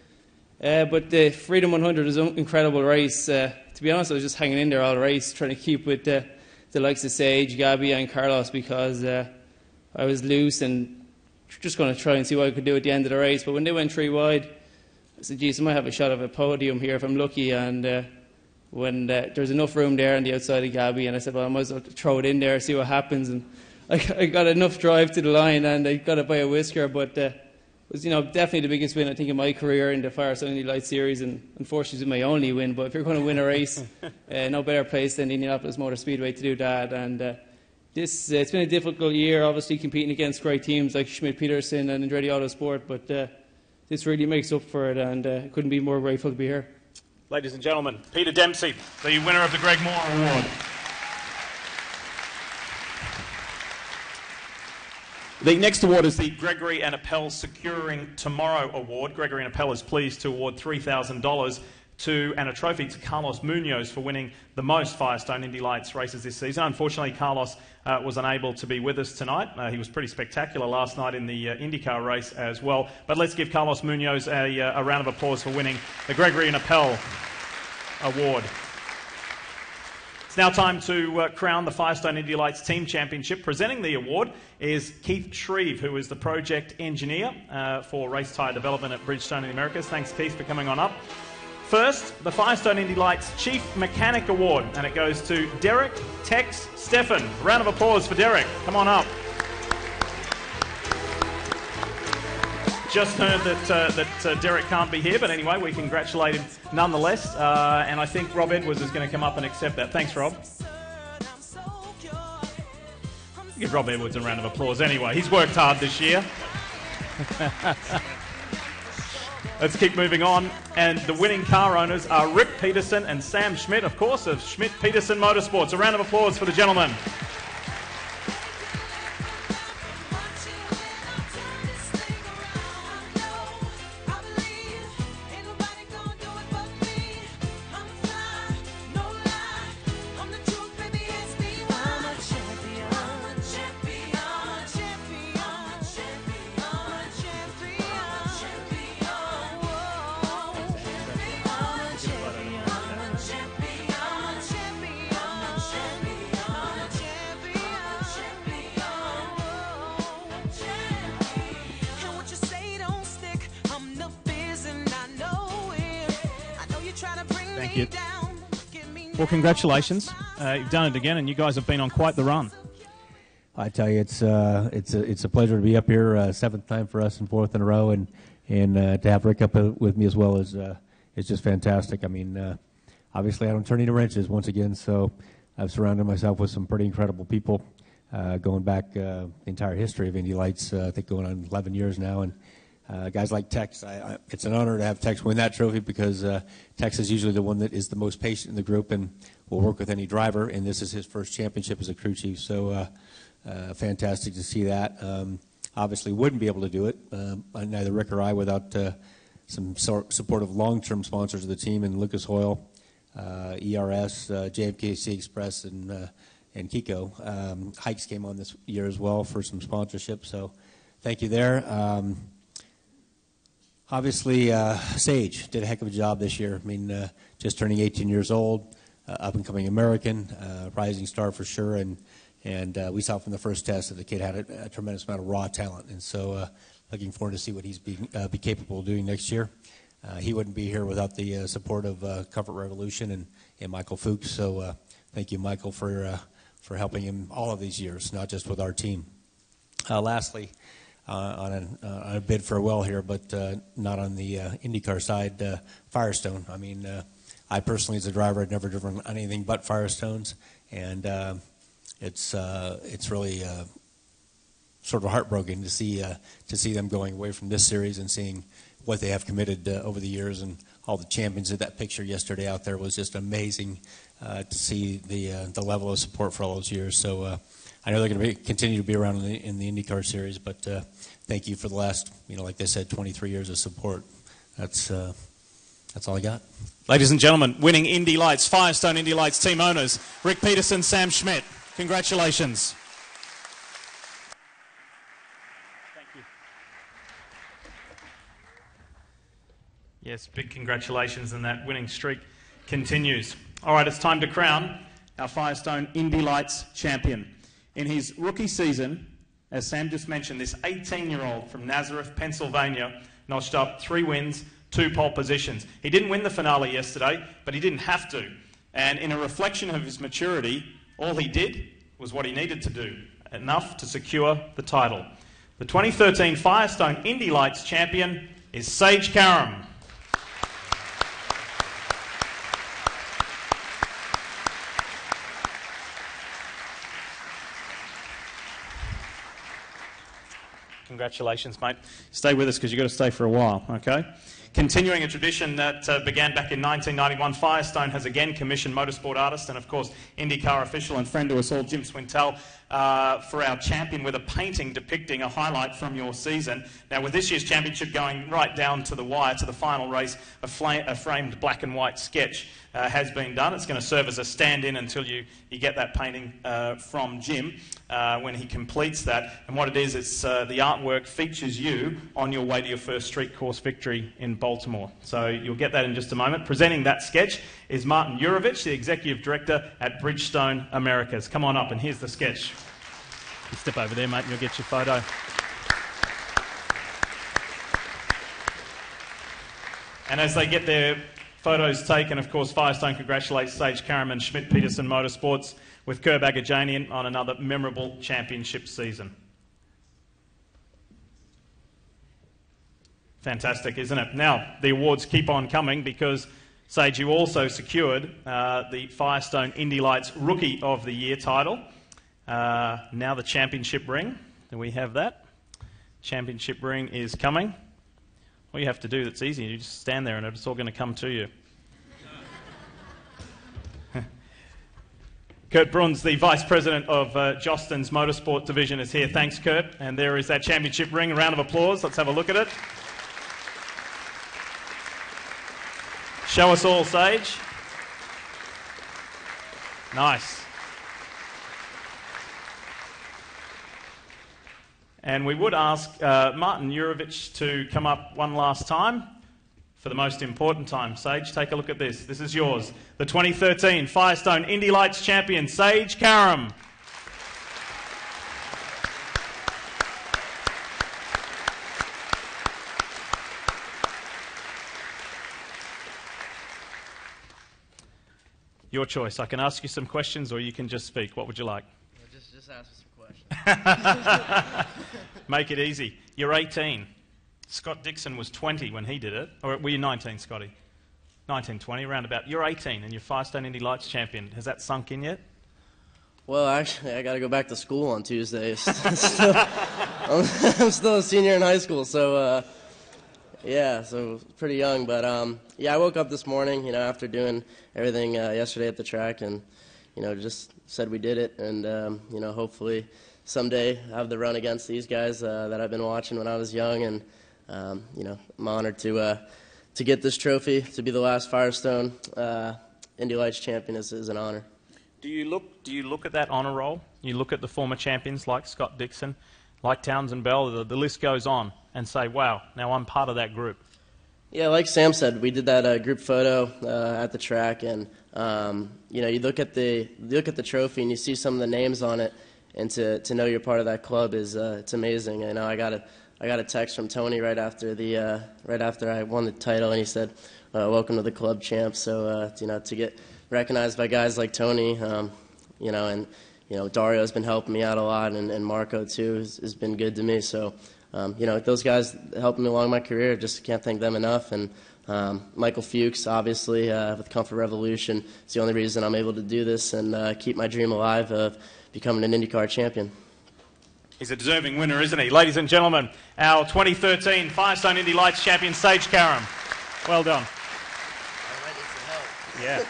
But the Freedom 100 is an incredible race. To be honest, I was just hanging in there all race, trying to keep with the likes of Sage, Gabby and Carlos, because I was loose and just going to try and see what I could do at the end of the race. But when they went 3 wide, I said, geez, I might have a shot of a podium here if I'm lucky. And when there's enough room there on the outside of Gabby, and I said, well, I might as well throw it in there, see what happens. And I got enough drive to the line, and I got it by a whisker, but was, definitely the biggest win, I think, in my career in the Firestone Indy Lights series, and unfortunately it's my only win. But if you're going to win a race, no better place than the Indianapolis Motor Speedway to do that. And it's been a difficult year, obviously, competing against great teams like Schmidt-Peterson and Andretti Autosport, but this really makes up for it, and I couldn't be more grateful to be here. Ladies and gentlemen, Peter Dempsey, the winner of the Greg Moore Award. The next award is the Gregory and Appel Securing Tomorrow Award. Gregory and Appel is pleased to award $3,000 and a trophy to Carlos Munoz for winning the most Firestone Indy Lights races this season. Unfortunately, Carlos was unable to be with us tonight. He was pretty spectacular last night in the INDYCAR race as well. But let's give Carlos Munoz a round of applause for winning the Gregory and Appel Award. It's now time to crown the Firestone Indy Lights Team Championship. Presenting the award is Keith Shreve, who is the project engineer for race tyre development at Bridgestone in the Americas. Thanks, Keith, for coming on up. First, the Firestone Indy Lights Chief Mechanic Award, and it goes to Derek Tex Steffen. A round of applause for Derek. Come on up. Just heard that Derek can't be here, but anyway, we congratulate him nonetheless. And I think Rob Edwards is going to come up and accept that. Thanks, Rob. Give Rob Edwards a round of applause anyway. He's worked hard this year. Let's keep moving on. And the winning car owners are Rick Peterson and Sam Schmidt, of course, of Schmidt-Peterson Motorsports. A round of applause for the gentlemen. Thank you. Well, congratulations. You've done it again, and you guys have been on quite the run. I tell you, it's a pleasure to be up here, seventh time for us and fourth in a row, and to have Rick up with me as well is just fantastic. I mean, obviously I don't turn any wrenches once again, so I've surrounded myself with some pretty incredible people going back the entire history of Indy Lights. I think going on 11 years now, and guys like Tex, it's an honor to have Tex win that trophy because Tex is usually the one that is the most patient in the group and will work with any driver, and this is his first championship as a crew chief, so fantastic to see that. Obviously wouldn't be able to do it, neither Rick or I, without some supportive long-term sponsors of the team, and Lucas Oil, ERS, JMKC Express, and Kiko. Hikes came on this year as well for some sponsorship, so thank you there. Obviously, Sage did a heck of a job this year. I mean, just turning 18 years old, up-and-coming American, rising star for sure, and we saw from the first test that the kid had a tremendous amount of raw talent, and so looking forward to see what he's be capable of doing next year. He wouldn't be here without the support of Comfort Revolution and Michael Fuchs, so thank you, Michael, for helping him all of these years, not just with our team. Lastly, on a bid farewell here, but not on the IndyCar side, Firestone. I mean, I personally, as a driver, had never driven on anything but Firestones, and it's really sort of heartbroken to see them going away from this series and seeing what they have committed over the years, and all the champions of that picture yesterday out there was just amazing to see the level of support for all those years. So I know they're going to continue to be around in the IndyCar series, but thank you for the last, like they said, 23 years of support. That's all I got. Ladies and gentlemen, winning Indy Lights, Firestone Indy Lights team owners, Rick Peterson, Sam Schmidt. Congratulations. Thank you. Yes, big congratulations, and that winning streak continues. All right, it's time to crown our Firestone Indy Lights champion. In his rookie season, as Sam just mentioned, this 18-year-old from Nazareth, Pennsylvania, notched up 3 wins, 2 pole positions. He didn't win the finale yesterday, but he didn't have to. And in a reflection of his maturity, all he did was what he needed to do, enough to secure the title. The 2013 Firestone Indy Lights champion is Sage Karam. Congratulations, mate. Stay with us because you've got to stay for a while, okay? Continuing a tradition that began back in 1991, Firestone has again commissioned motorsport artists and, of course, IndyCar official and friend to us all, Jim Swintel, for our champion with a painting depicting a highlight from your season. Now, with this year's championship going right down to the wire, to the final race, a framed black and white sketch has been done. It's going to serve as a stand-in until you get that painting from Jim when he completes that. And what it is, it's the artwork features you on your way to your first street course victory in Baltimore. So you'll get that in just a moment. Presenting that sketch is Martin Jurovich, the Executive Director at Bridgestone Americas. Come on up, and here's the sketch. You step over there, mate, and you'll get your photo. And as they get their photos taken, of course, Firestone congratulates Sage Karam and Schmidt-Peterson Motorsports with Kerb Agajanian on another memorable championship season. Fantastic, isn't it? Now, the awards keep on coming because, Sage, you also secured the Firestone Indy Lights Rookie of the Year title. Now the championship ring. Do we have that? Championship ring is coming. All you have to do, that's easy, you just stand there and it's all going to come to you. Kurt Bruns, the Vice President of Jostens Motorsport Division, is here. Thanks, Kurt. And there is that championship ring. A round of applause. Let's have a look at it. Show us all, Sage. Nice. And we would ask Martin Jurovich to come up one last time for the most important time. Sage, take a look at this. This is yours. The 2013 Firestone Indy Lights champion, Sage Karam. Your choice. I can ask you some questions or you can just speak. What would you like? Just ask me some questions. Make it easy. You're 18. Scott Dixon was 20 when he did it. Or were you 19, Scotty? 19, 20, roundabout. You're 18 and you're Firestone Indy Lights champion. Has that sunk in yet? Well, actually, I got to go back to school on Tuesday. I'm still a senior in high school, so yeah, so pretty young. But yeah, I woke up this morning, after doing everything yesterday at the track, and just said we did it, and hopefully someday have the run against these guys that I've been watching when I was young, and I'm honored to get this trophy, to be the last Firestone Indy Lights champion is an honor. Do you look at that honor roll? You look at the former champions like Scott Dixon, like Townsend Bell, the list goes on, and say, wow, now I'm part of that group. Yeah, like Sam said, we did that group photo at the track, and you look at the trophy and you see some of the names on it, and to know you're part of that club is it's amazing. I got a text from Tony right after I won the title, and he said, "Welcome to the club, champ." So to get recognized by guys like Tony, and Dario's been helping me out a lot, and Marco too has been good to me. So those guys helped me along my career. Just can't thank them enough. And Michael Fuchs, obviously, with Comfort Revolution, is the only reason I'm able to do this and keep my dream alive of becoming an INDYCAR champion. He's a deserving winner, isn't he? Ladies and gentlemen, our 2013 Firestone Indy Lights champion, Sage Karam. Well done. Yeah.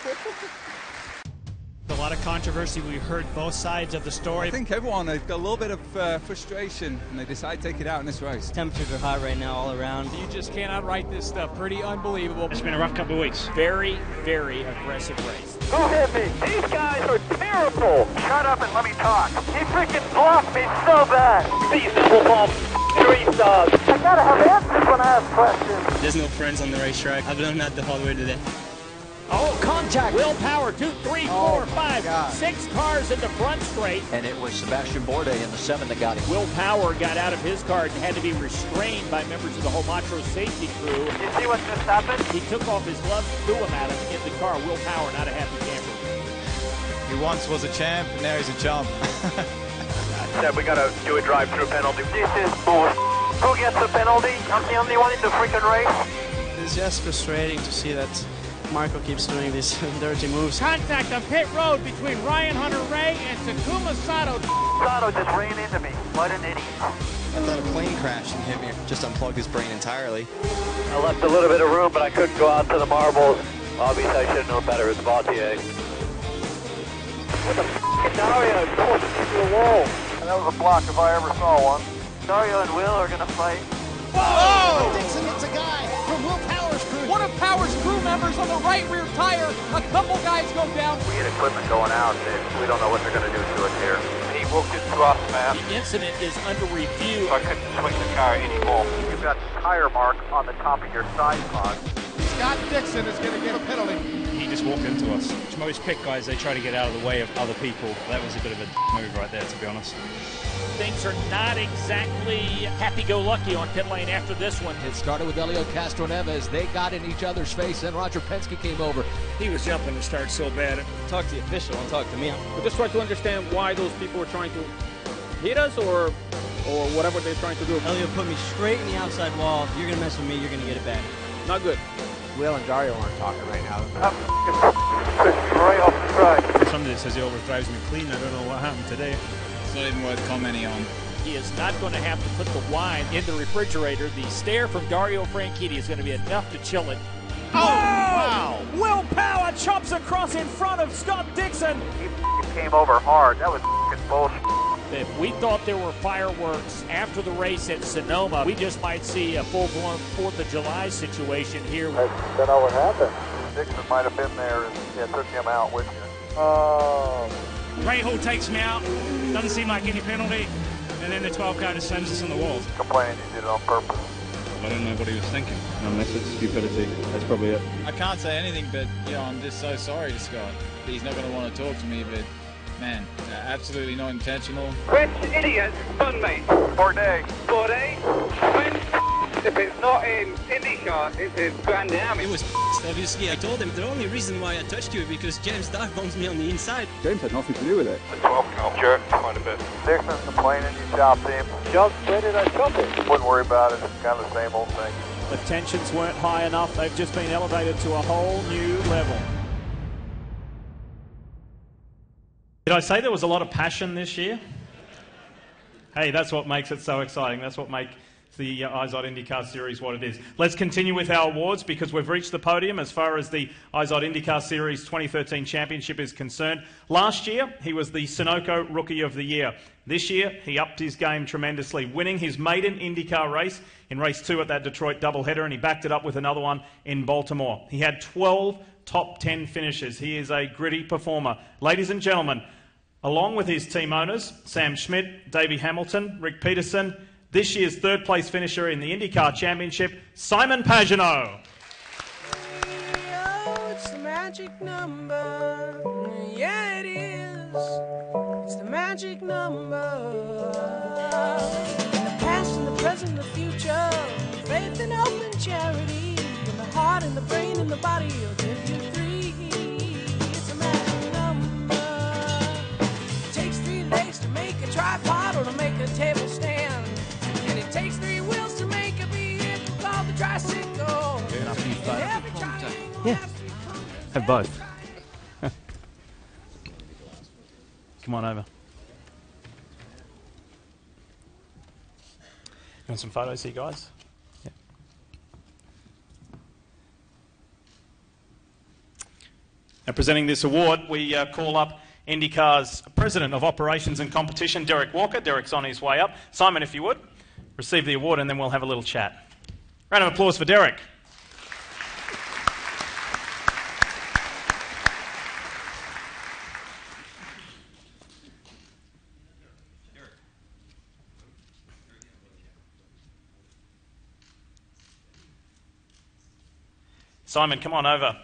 A lot of controversy. We heard both sides of the story. I think everyone has got a little bit of frustration, and they decide to take it out in this race. Temperatures are hot right now all around. You just cannot write this stuff. Pretty unbelievable. It's been a rough couple of weeks. Very, very aggressive race. Who hit me? These guys are terrible. Shut up and let me talk. He freaking blocked me so bad. These football 3 stars. I gotta have answers when I ask questions. There's no friends on the racetrack. I've learned that the hard way today. Oh, contact. Will Power, 2, 3, 4, 5, 6 cars in the front straight. And it was Sebastian Bourdais in the 7 that got him. Will Power got out of his car and had to be restrained by members of the Homatro safety crew. You see what just happened? He took off his gloves, threw him at him in the car. Will Power, not a happy camper. He once was a champ, and now he's a chump. Said we gotta do a drive-through penalty. This is bull. Who gets the penalty? I'm the only one in the freaking race. It's just frustrating to see that Marco keeps doing these dirty moves. Contact on pit road between Ryan Hunter-Ray and Takuma Sato. Sato just ran into me. What an idiot. I thought a plane crashed and hit me. Just unplugged his brain entirely. I left a little bit of room, but I couldn't go out to the marbles. Obviously, I should have known better as Vautier. What the f*** Dario pushed into the wall. And that was a block if I ever saw one. Dario and Will are going to fight. Whoa! Dixon hits a guy from Will Power's crew. One of Power's crew members on the right rear tire. A couple guys go down. We get equipment going out. We don't know what they're going to do to it here. He booked it to us, man. The incident is under review. I couldn't swing the car anymore. You've got tire mark on the top of your side pod. Scott Dixon is going to get a penalty. He just walked into us. Most pit guys, they try to get out of the way of other people. That was a bit of a move right there, to be honest. Things are not exactly happy-go-lucky on pit lane after this one. It started with Elio Castroneves. They got in each other's face, and Roger Penske came over. He was jumping to start so bad. Talk to the official, don't talk to me. But just try to understand why those people were trying to hit us or whatever they're trying to do. Elio put me straight in the outside wall. If you're going to mess with me, you're going to get it back. Not good. Will and Dario aren't talking right now. I'm right off the track. Somebody says he always drives me clean. I don't know what happened today. It's not even worth commenting on. He is not going to have to put the wine in the refrigerator. The stare from Dario Franchitti is going to be enough to chill it. Oh! Wow! Will Power chomps across in front of Scott Dixon. He came over hard. That was bullshit. If we thought there were fireworks after the race at Sonoma, we just might see a full-blown 4th of July situation here. That's not what happened. Dixon might have been there and took him out with you. Oh. Rahal takes me out. Doesn't seem like any penalty. And then the 12 car just sends us on the walls. Complaining you did it on purpose. I don't know what he was thinking. Unless it's stupidity. That's probably it. I can't say anything, but I'm just so sorry to Scott. He's not going to want to talk to me, but man, absolutely not intentional. Which idiot spun me? Bourdais. If it's not in INDYCAR, it's in Grand Am. It was obviously. I told him the only reason why I touched you is because James Stark bombs me on the inside. James had nothing to do with it. The 12 count jerked quite a bit. Dixon's complaining you chopped him. Just where did I chop him? Wouldn't worry about it. It's kind of the same old thing. The tensions weren't high enough. They've just been elevated to a whole new level. Did I say there was a lot of passion this year? Hey, that's what makes it so exciting. That's what makes the IZOD INDYCAR Series what it is. Let's continue with our awards because we've reached the podium as far as the IZOD INDYCAR Series 2013 Championship is concerned. Last year, he was the Sunoco Rookie of the Year. This year, he upped his game tremendously, winning his maiden INDYCAR race in race 2 at that Detroit doubleheader, and he backed it up with another one in Baltimore. He had 12 top 10 finishes. He is a gritty performer. Ladies and gentlemen, along with his team owners, Sam Schmidt, Davey Hamilton, Rick Peterson, this year's third place finisher in the INDYCAR Championship, Simon Pagenaud. Oh, it's the magic number. Yeah, it is. It's the magic number. In the past, in the present, the future. Faith and hope and charity. In the heart, in the brain, in the body. You'll give you 3. It's a magic number. It takes 3 legs to make a tripod or to make a table stand. And it takes 3 wheels to make a vehicle called the tricycle. Yeah. Have both. Come on over. You want some photos here, guys? Yeah. Now, presenting this award, we call up INDYCAR's President of Operations and Competition, Derek Walker. Derek's on his way up. Simon, if you would, receive the award and then we'll have a little chat. Round of applause for Derek. Simon, come on over.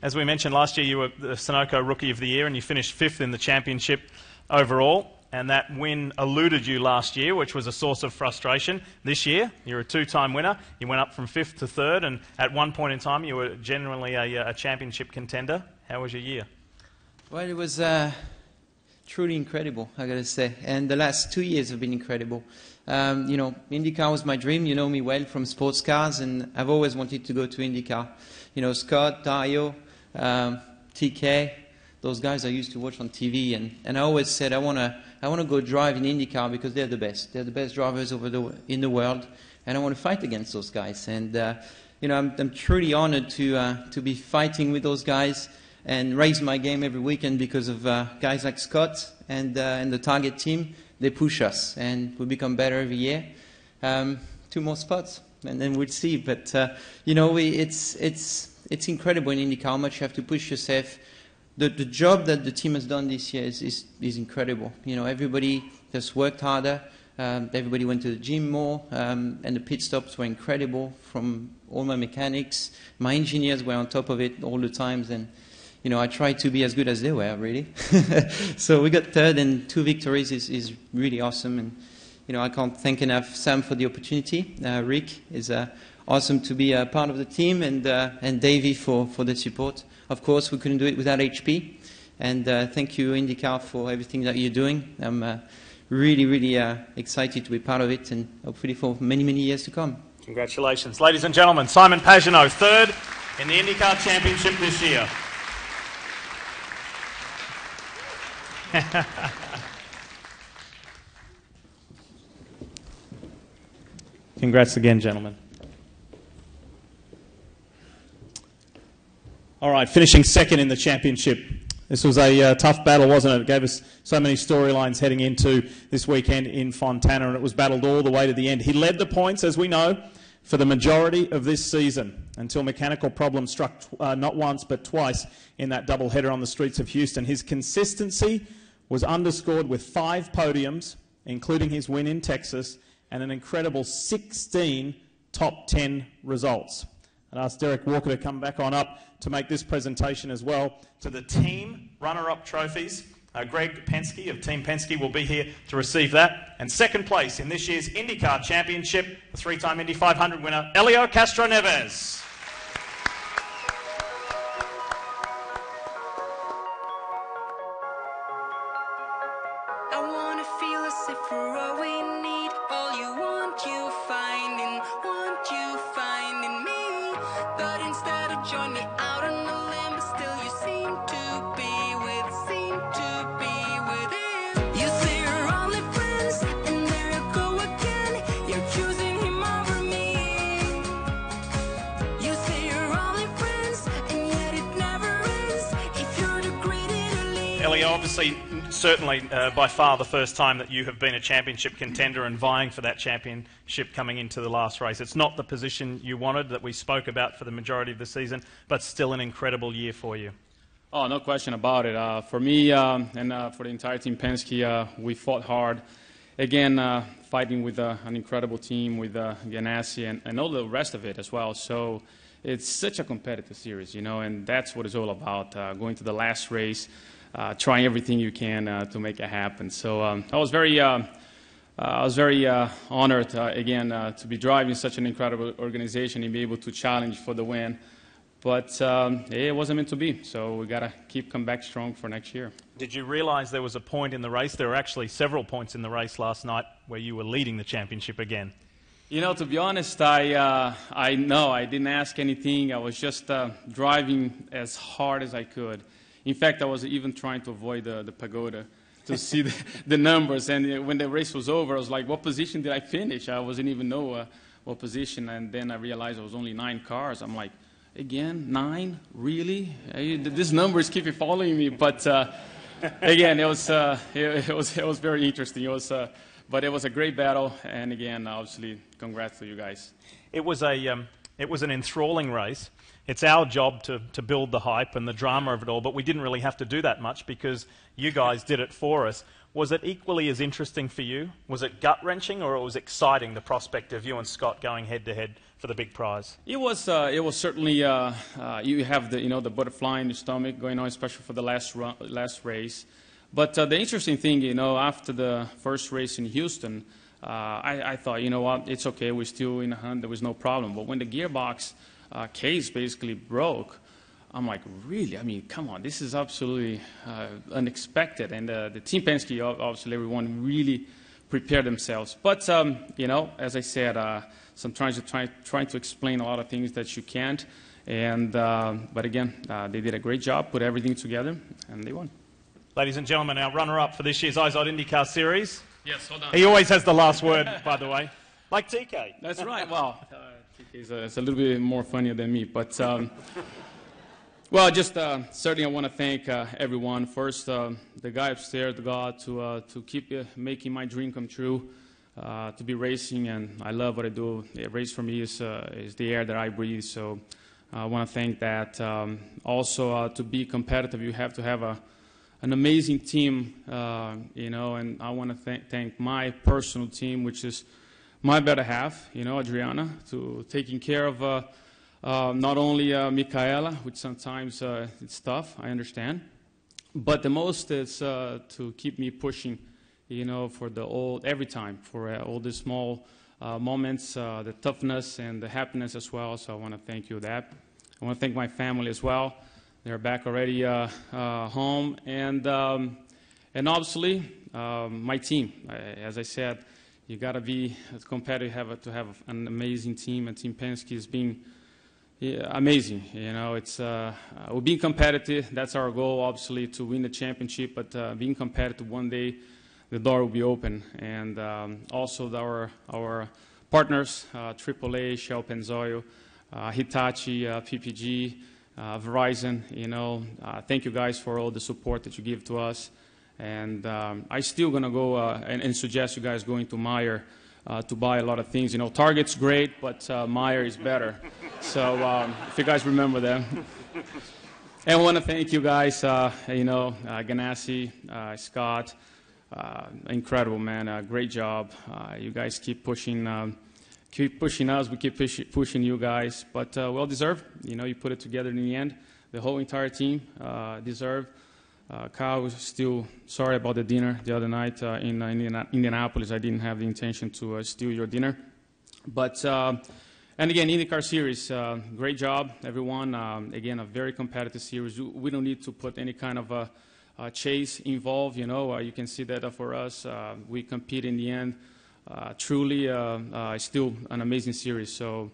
As we mentioned last year, you were the Sunoco Rookie of the Year and you finished 5th in the championship overall. And that win eluded you last year, which was a source of frustration. This year, you're a 2-time winner. You went up from 5th to 3rd, and at one point in time, you were generally a championship contender. How was your year? Well, it was truly incredible, I got to say. And the last 2 years have been incredible. You know, INDYCAR was my dream. You know me well from sports cars, and I've always wanted to go to INDYCAR. You know, Scott, Dario, TK, those guys I used to watch on TV, and I always said I want to go drive in INDYCAR because they're the best. They're the best drivers in the world, and I want to fight against those guys. And you know, I'm truly honored to be fighting with those guys. and raise my game every weekend because of guys like Scott and the target team. They push us, and we become better every year. 2 more spots, and then we'll see. But you know, it's incredible in IndyCar how much you have to push yourself. The job that the team has done this year is incredible. You know, everybody has worked harder. Everybody went to the gym more, and the pit stops were incredible from all my mechanics. My engineers were on top of it all the times, and you know, I tried to be as good as they were, really. So we got third, and 2 victories is really awesome. And you know, I can't thank enough Sam for the opportunity. Rick is awesome to be a part of the team, and Davey for the support. Of course, we couldn't do it without HP. And thank you, IndyCar, for everything that you're doing. I'm really, really excited to be part of it, and hopefully for many, many years to come. Congratulations. Ladies and gentlemen, Simon Pagenaud, third in the IndyCar Championship this year. Congrats again, gentlemen. All right, finishing second in the championship. This was a tough battle, wasn't it? It gave us so many storylines heading into this weekend in Fontana, and it was battled all the way to the end. He led the points, as we know, for the majority of this season, until mechanical problems struck not once but twice in that doubleheader on the streets of Houston. His consistency was underscored with 5 podiums, including his win in Texas, and an incredible 16 top 10 results. I'd ask Derek Walker to come back on up to make this presentation as well. To the team runner-up trophies, Greg Penske of Team Penske will be here to receive that. And second place in this year's IndyCar Championship, the 3-time Indy 500 winner, Helio Castroneves. I wanna feel as if we're all we need. All you want, you find in me. But instead of join me out on the limb, but still you seem to be with him. You say you're only friends, and there you go again. You're choosing him over me. You say you're only friends, and yet it never ends. If you're the greedy to leave. Helio, obviously, certainly by far the first time that you have been a championship contender and vying for that championship coming into the last race. It's not the position you wanted that we spoke about for the majority of the season, but still an incredible year for you. Oh, no question about it. For me and for the entire team Penske, we fought hard. Again, fighting with an incredible team with Ganassi and all the rest of it as well. So it's such a competitive series, you know, and that's what it's all about, going to the last race, trying everything you can to make it happen. So I was very honored, again, to be driving such an incredible organization and be able to challenge for the win. But it wasn't meant to be, so we got to come back strong for next year. Did you realize there was a point in the race? There were actually several points in the race last night where you were leading the championship again. You know, to be honest, I didn't ask anything. I was just driving as hard as I could. In fact, I was even trying to avoid the pagoda to see the numbers. And when the race was over, I was like, what position did I finish? I wasn't even know what position. And then I realized it was only 9 cars. I'm like, again, 9? Really? These numbers keep following me. But again, it was very interesting. But it was a great battle. And again, obviously, congrats to you guys. It was an enthralling race. It's our job to build the hype and the drama of it all, but we didn't really have to do that much because you guys did it for us. Was it equally as interesting for you? Was it gut-wrenching, or it was exciting, the prospect of you and Scott going head-to-head for the big prize? It was certainly, you have the butterfly in your stomach going on, especially for the last race. But the interesting thing, after the first race in Houston, I thought, you know what, it's okay, we're still in the hunt, there was no problem. But when the gearbox case basically broke, I'm like, really? I mean, come on, this is absolutely unexpected. And the Team Penske, obviously, everyone really prepared themselves. But, as I said, sometimes you're trying to explain a lot of things that you can't. And but again, they did a great job, put everything together, and they won. Ladies and gentlemen, our runner-up for this year's IZOD IndyCar Series. Yes, hold on. He always has the last word, by the way. Like TK. That's right. Well, TK is a little bit more funnier than me. But Well, just certainly I want to thank everyone. First, the guy upstairs, the God, to keep making my dream come true, to be racing, and I love what I do. Race for me is the air that I breathe, so I want to thank that. Also, to be competitive, you have to have an amazing team, and I want to thank my personal team, which is my better half, Adriana, to taking care of not only Michaela, which sometimes it's tough, I understand, but the most is to keep me pushing, for every time, for all the small moments, the toughness and the happiness as well. So I want to thank you for that. I want to thank my family as well. They're back already home, and obviously my team. As I said, you got to be competitive, to have an amazing team, and Team Penske has been amazing. It's we're being competitive. That's our goal, obviously, to win the championship. But being competitive, one day the door will be open. And also our partners, AAA, Shell Pennzoil, Hitachi, PPG, Verizon. Thank you guys for all the support that you give to us. And I'm still gonna go and suggest you guys going to Meyer to buy a lot of things. Target's great, but Meyer is better. So if you guys remember them. And I want to thank you guys, Ganassi, Scott, incredible, man, great job. You guys keep pushing us, we keep pushing you guys, but well deserved. You put it together in the end. The whole entire team deserved. Kyle was still sorry about the dinner the other night in Indianapolis. I didn't have the intention to steal your dinner. But, and again, INDYCAR Series, great job, everyone. Again, a very competitive series. We don't need to put any kind of chase involved. You can see that for us. We compete in the end. Truly, still an amazing series. So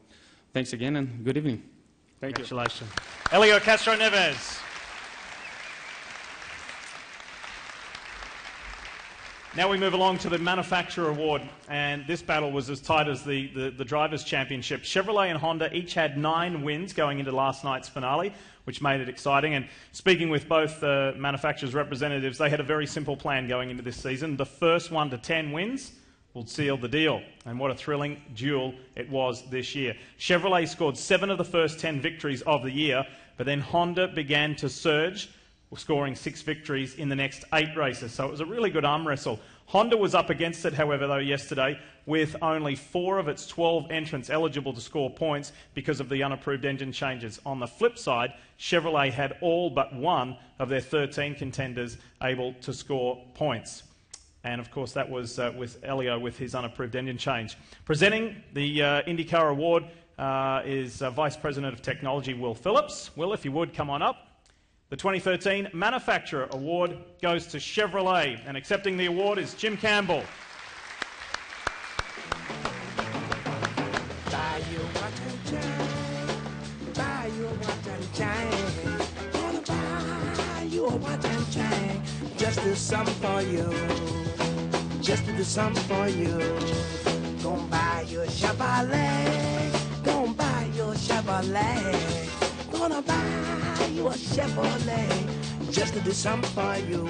thanks again, and good evening. Thank you. Congratulations. Elio Castro-Neves. Now we move along to the Manufacturer Award, and this battle was as tight as the Drivers' Championship. Chevrolet and Honda each had 9 wins going into last night's finale, which made it exciting. And speaking with both manufacturers' representatives, they had a very simple plan going into this season. The first 1 to 10 wins will seal the deal. And what a thrilling duel it was this year. Chevrolet scored 7 of the first 10 victories of the year, but then Honda began to surge, scoring 6 victories in the next 8 races. So it was a really good arm wrestle. Honda was up against it, however, though, yesterday, with only 4 of its 12 entrants eligible to score points because of the unapproved engine changes. On the flip side, Chevrolet had all but 1 of their 13 contenders able to score points. And, of course, that was with Elio with his unapproved engine change. Presenting the INDYCAR Award is Vice President of Technology, Will Phillips. Will, if you would, come on up. The 2013 Manufacturer Award goes to Chevrolet, and accepting the award is Jim Campbell. Buy you a watch and chain. Buy you a watch and chain. Gonna buy you a watch and chain. Just do something for you. Just to do something for you. Gonna buy you a Chevrolet. Gonna buy you a Chevrolet. Gonna buy you a Chevrolet just to do something for you.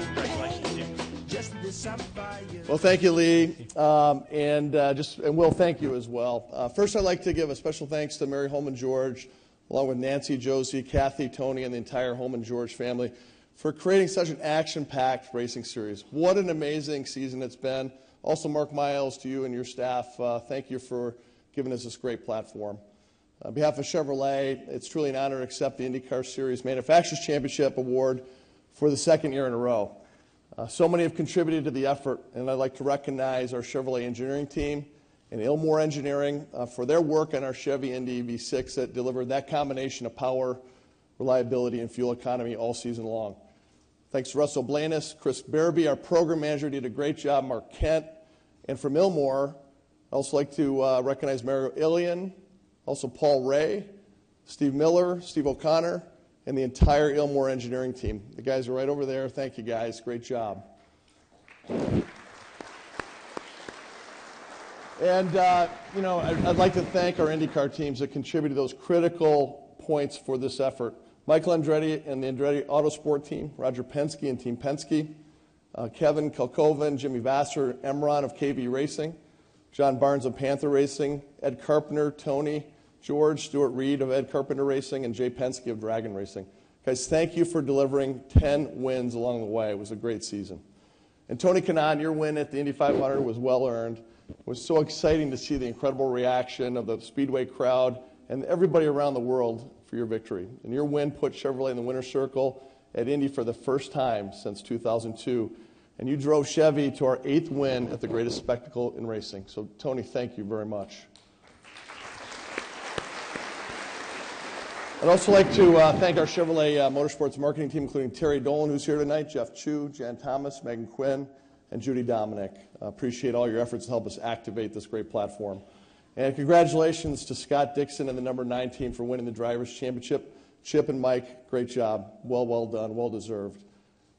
Just to do something for you. Well, thank you, Lee, and Will, thank you as well. First, I'd like to give a special thanks to Mary Holman George, along with Nancy, Josie, Kathy, Tony, and the entire Holman George family for creating such an action-packed racing series. What an amazing season it's been. Also, Mark Miles, to you and your staff, thank you for giving us this great platform. On behalf of Chevrolet, it's truly an honor to accept the INDYCAR Series Manufacturers Championship Award for the 2nd year in a row. So many have contributed to the effort, and I'd like to recognize our Chevrolet engineering team and Ilmore Engineering for their work on our Chevy Indy V6 that delivered that combination of power, reliability, and fuel economy all season long. Thanks to Russell Blanis, Chris Berby, our program manager, did a great job, Mark Kent. And from Ilmore, I'd also like to recognize Mario Ilian, also Paul Ray, Steve Miller, Steve O'Connor, and the entire Ilmore engineering team. The guys are right over there. Thank you, guys. Great job. And, I'd like to thank our INDYCAR teams that contributed those critical points for this effort. Michael Andretti and the Andretti Autosport team, Roger Penske and Team Penske, Kevin Kalkoven, Jimmy Vassar, Emron of KV Racing, John Barnes of Panther Racing, Ed Carpenter, Tony, George, Stuart Reed of Ed Carpenter Racing, and Jay Penske of Dragon Racing. Guys, thank you for delivering 10 wins along the way. It was a great season. And Tony Kanaan, your win at the Indy 500 was well earned. It was so exciting to see the incredible reaction of the Speedway crowd and everybody around the world for your victory. And your win put Chevrolet in the winner's circle at Indy for the first time since 2002. And you drove Chevy to our 8th win at the greatest spectacle in racing. So, Tony, thank you very much. I'd also like to thank our Chevrolet Motorsports marketing team, including Terry Dolan, who's here tonight, Jeff Chu, Jan Thomas, Megan Quinn, and Judy Dominic. Appreciate all your efforts to help us activate this great platform. And congratulations to Scott Dixon and the number 9 team for winning the Drivers' Championship. Chip and Mike, great job. Well done, well deserved.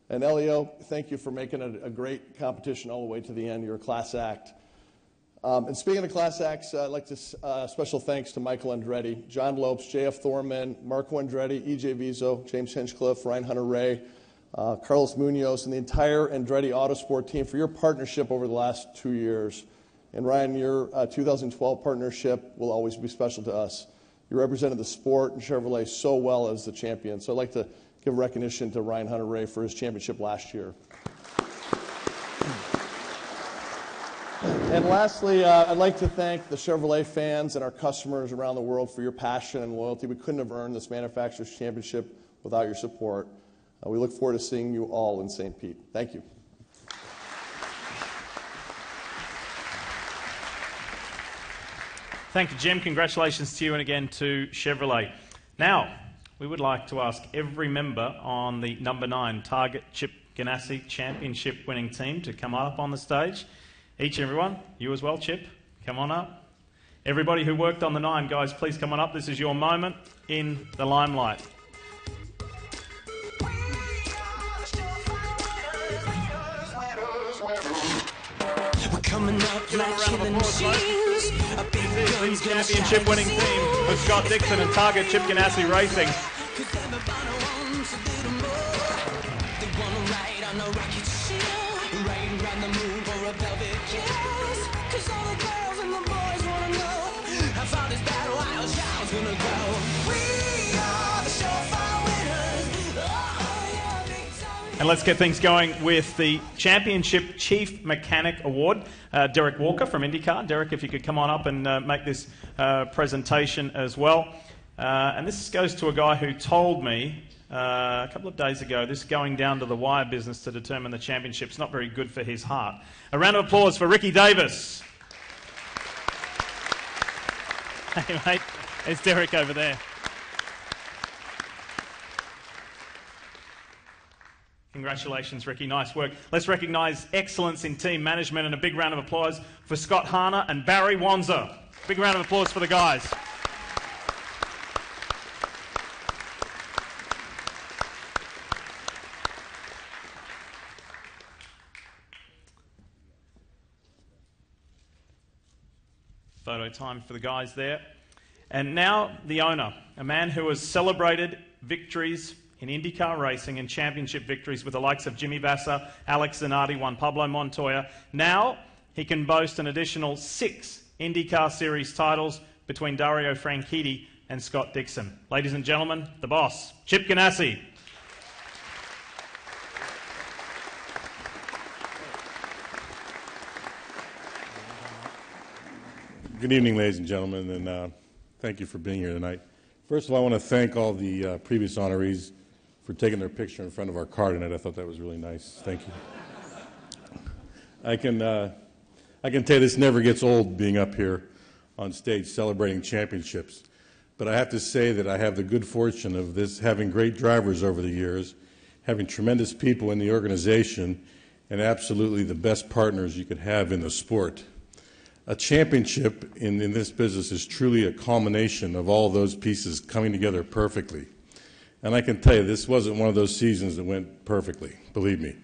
And Elio, thank you for making it a great competition all the way to the end. You're a class act. And speaking of class acts, I'd like to special thanks to Michael Andretti, John Lopes, J.F. Thorman, Marco Andretti, E.J. Vizo, James Hinchcliffe, Ryan Hunter-Ray, Carlos Munoz, and the entire Andretti Autosport team for your partnership over the last 2 years. And Ryan, your 2012 partnership will always be special to us. You represented the sport and Chevrolet so well as the champion. So I'd like to give recognition to Ryan Hunter-Ray for his championship last year. And lastly, I'd like to thank the Chevrolet fans and our customers around the world for your passion and loyalty. We couldn't have earned this Manufacturers' Championship without your support. We look forward to seeing you all in St. Pete. Thank you. Thank you, Jim. Congratulations to you and again to Chevrolet. Now, we would like to ask every member on the number 9 Target Chip Ganassi Championship winning team to come up on the stage. Each and everyone, you as well, Chip, come on up. Everybody who worked on the 9, guys, please come on up. This is your moment in the limelight. We're coming up like killing machines. This is the championship winning team with Scott Dixon and Target Chip Ganassi Racing. And let's get things going with the Championship Chief Mechanic Award. Derek Walker from INDYCAR. Derek, if you could come on up and make this presentation as well. And this goes to a guy who told me a couple of days ago, this going down to the wire business to determine the championship's not very good for his heart. A round of applause for Ricky Davis. Hey, mate. There's Derek over there. Congratulations, Ricky. Nice work. Let's recognise excellence in team management and a big round of applause for Scott Harner and Barry Wanzer. Big round of applause for the guys. Photo time for the guys there. And now the owner, a man who has celebrated victories in INDYCAR racing and championship victories with the likes of Jimmy Vassar, Alex Zanardi, Juan Pablo Montoya. Now he can boast an additional 6 INDYCAR Series titles between Dario Franchitti and Scott Dixon. Ladies and gentlemen, the boss, Chip Ganassi. Good evening, ladies and gentlemen, and thank you for being here tonight. First of all, I want to thank all the previous honorees for taking their picture in front of our car tonight. I thought that was really nice. Thank you. I can tell you this never gets old being up here on stage celebrating championships. But I have to say that I have the good fortune of this having great drivers over the years, having tremendous people in the organization, and absolutely the best partners you could have in the sport. A championship in this business is truly a culmination of all those pieces coming together perfectly. And I can tell you, this wasn't one of those seasons that went perfectly, believe me.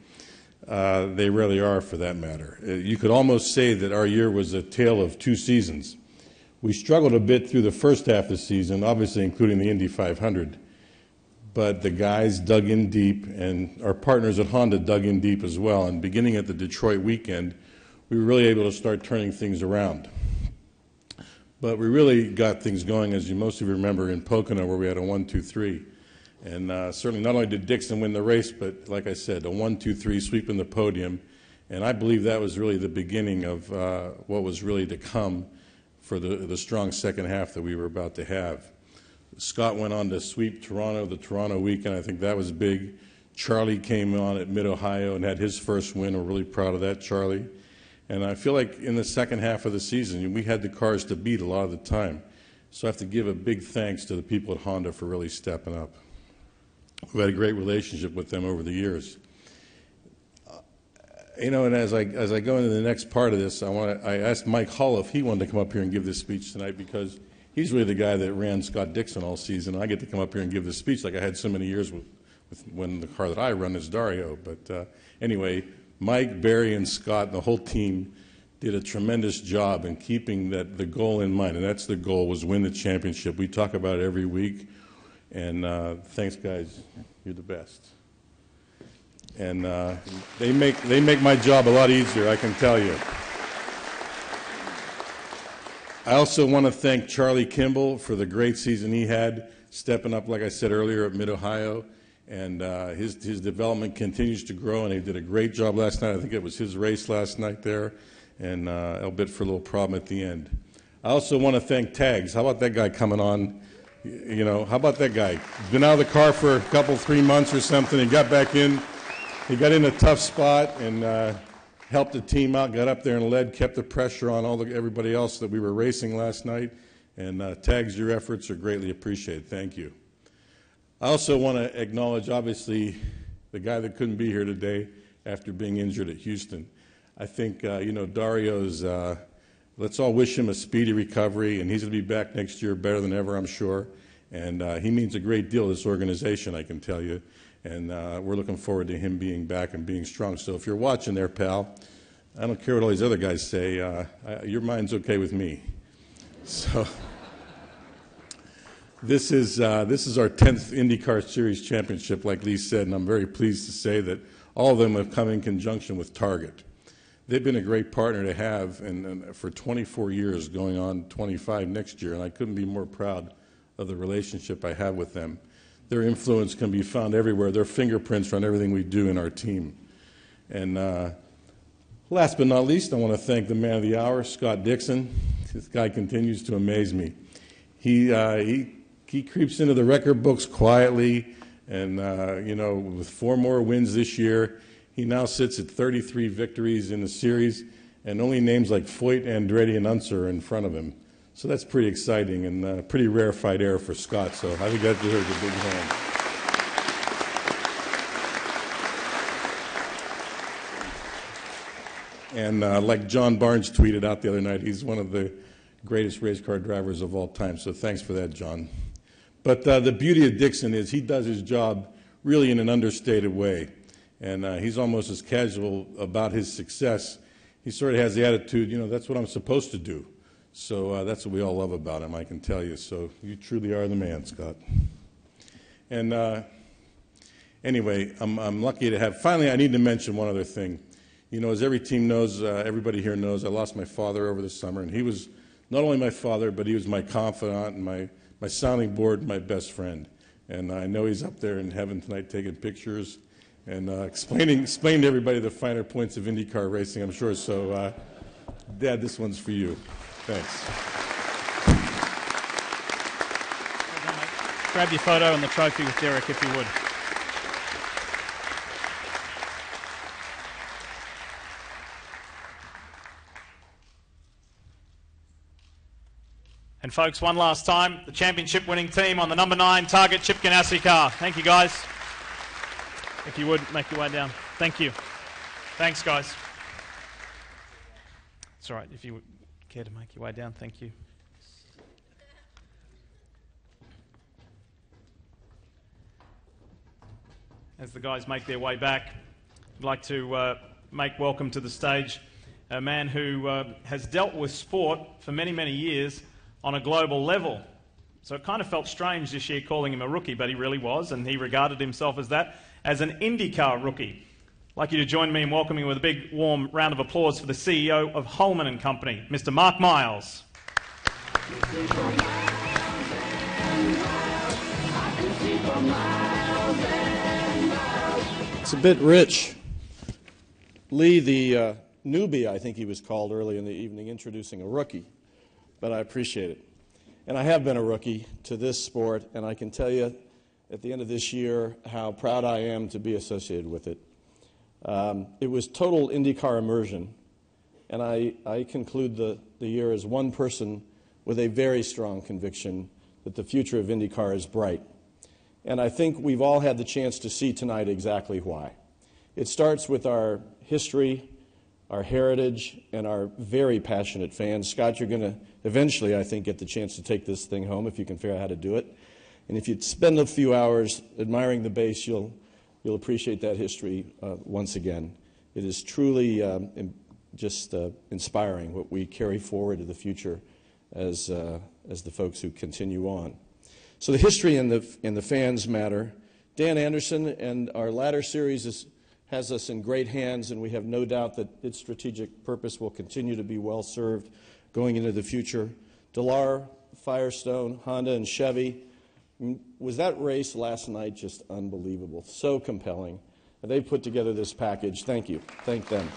They really are, for that matter. You could almost say that our year was a tale of 2 seasons. We struggled a bit through the first half of the season, obviously including the Indy 500. but the guys dug in deep, and our partners at Honda dug in deep as well. And beginning at the Detroit weekend, we were really able to start turning things around. But we really got things going, as you most of you remember, in Pocono, where we had a 1-2-3. And certainly not only did Dixon win the race, but like I said, a 1-2-3 sweeping the podium. And I believe that was really the beginning of what was really to come for the strong second half that we were about to have. Scott went on to sweep Toronto, the Toronto weekend. I think that was big. Charlie came on at Mid-Ohio and had his first win. We're really proud of that, Charlie. And I feel like in the second half of the season, we had the cars to beat a lot of the time. So I have to give a big thanks to the people at Honda for really stepping up. We've had a great relationship with them over the years. You know, and as I go into the next part of this, I asked Mike Hull if he wanted to come up here and give this speech tonight, because he's really the guy that ran Scott Dixon all season. I get to come up here and give this speech like I had so many years with when the car that I run is Dario. But anyway, Mike, Barry, and Scott and the whole team did a tremendous job in keeping the goal in mind, and that's the goal, was win the championship. We talk about it every week, and thanks, guys. You're the best. And they make my job a lot easier, I can tell you. I also want to thank Charlie Kimball for the great season he had, stepping up, like I said earlier, at Mid-Ohio. And his development continues to grow, and he did a great job last night. I think it was his race last night there, and albeit for a little problem at the end. I also want to thank Tags. How about that guy coming on? You know, how about that guy? Been out of the car for a couple, 3 months or something. He got back in. He got in a tough spot and helped the team out, got up there and led, kept the pressure on everybody else that we were racing last night. And Tags, your efforts are greatly appreciated. Thank you. I also want to acknowledge, obviously, the guy that couldn't be here today after being injured at Houston. I think, you know, Dario's, let's all wish him a speedy recovery, and he's going to be back next year better than ever, I'm sure. And he means a great deal to this organization, I can tell you. And we're looking forward to him being back and being strong. So if you're watching there, pal, I don't care what all these other guys say. Your mind's okay with me. So this is our 10th INDYCAR Series championship, like Lee said, and I'm very pleased to say that all of them have come in conjunction with Target. They've been a great partner to have and for 24 years, going on 25 next year, and I couldn't be more proud of the relationship I have with them. Their influence can be found everywhere. Their fingerprints are on everything we do in our team. And last but not least, I want to thank the man of the hour, Scott Dixon. This guy continues to amaze me. He creeps into the record books quietly, and you know, with 4 more wins this year, he now sits at 33 victories in the series, and only names like Foyt, Andretti, and Unser are in front of him. So that's pretty exciting and pretty rarefied air for Scott. So I think that deserves a big hand. And like John Barnes tweeted out the other night, he's one of the greatest race car drivers of all time. So thanks for that, John. But the beauty of Dixon is he does his job really in an understated way. And he's almost as casual about his success. He sort of has the attitude, you know, that's what I'm supposed to do. So that's what we all love about him, I can tell you. So you truly are the man, Scott. And anyway, I'm lucky to have, finally I need to mention one other thing. You know, as every team knows, everybody here knows, I lost my father over the summer, and he was not only my father, but he was my confidant and my sounding board and my best friend. And I know he's up there in heaven tonight taking pictures and explaining to everybody the finer points of IndyCar racing, I'm sure. So, Dad, this one's for you. Thanks. Grab your photo and the trophy with Derek, if you would. And folks, one last time, the championship winning team on the number 9 Target Chip Ganassi car. Thank you, guys. If you would, make your way down. Thank you. Thanks, guys. It's all right, if you would care to make your way down, thank you. As the guys make their way back, I'd like to make welcome to the stage a man who has dealt with sport for many, many years on a global level. So it kind of felt strange this year calling him a rookie, but he really was, and he regarded himself as that, as an INDYCAR rookie. I'd like you to join me in welcoming with a big, warm round of applause for the CEO of Holman & Company, Mr. Mark Miles. It's a bit rich. Lee, the newbie, I think he was called early in the evening, introducing a rookie, but I appreciate it. And I have been a rookie to this sport, and I can tell you at the end of this year how proud I am to be associated with it. It was total INDYCAR immersion, and I conclude the year as one person with a very strong conviction that the future of INDYCAR is bright. And I think we've all had the chance to see tonight exactly why. It starts with our history, our heritage, and our very passionate fans. Scott, you're going to eventually, I think, get the chance to take this thing home if you can figure out how to do it. And if you spend a few hours admiring the base, you'll appreciate that history once again. It is truly just inspiring what we carry forward to the future as the folks who continue on. So the history and the fans matter. Dan Anderson and our ladder series has us in great hands, and we have no doubt that its strategic purpose will continue to be well served going into the future. Delar, Firestone, Honda, and Chevy. Was that race last night just unbelievable? So compelling. And they put together this package. Thank you. Thank them.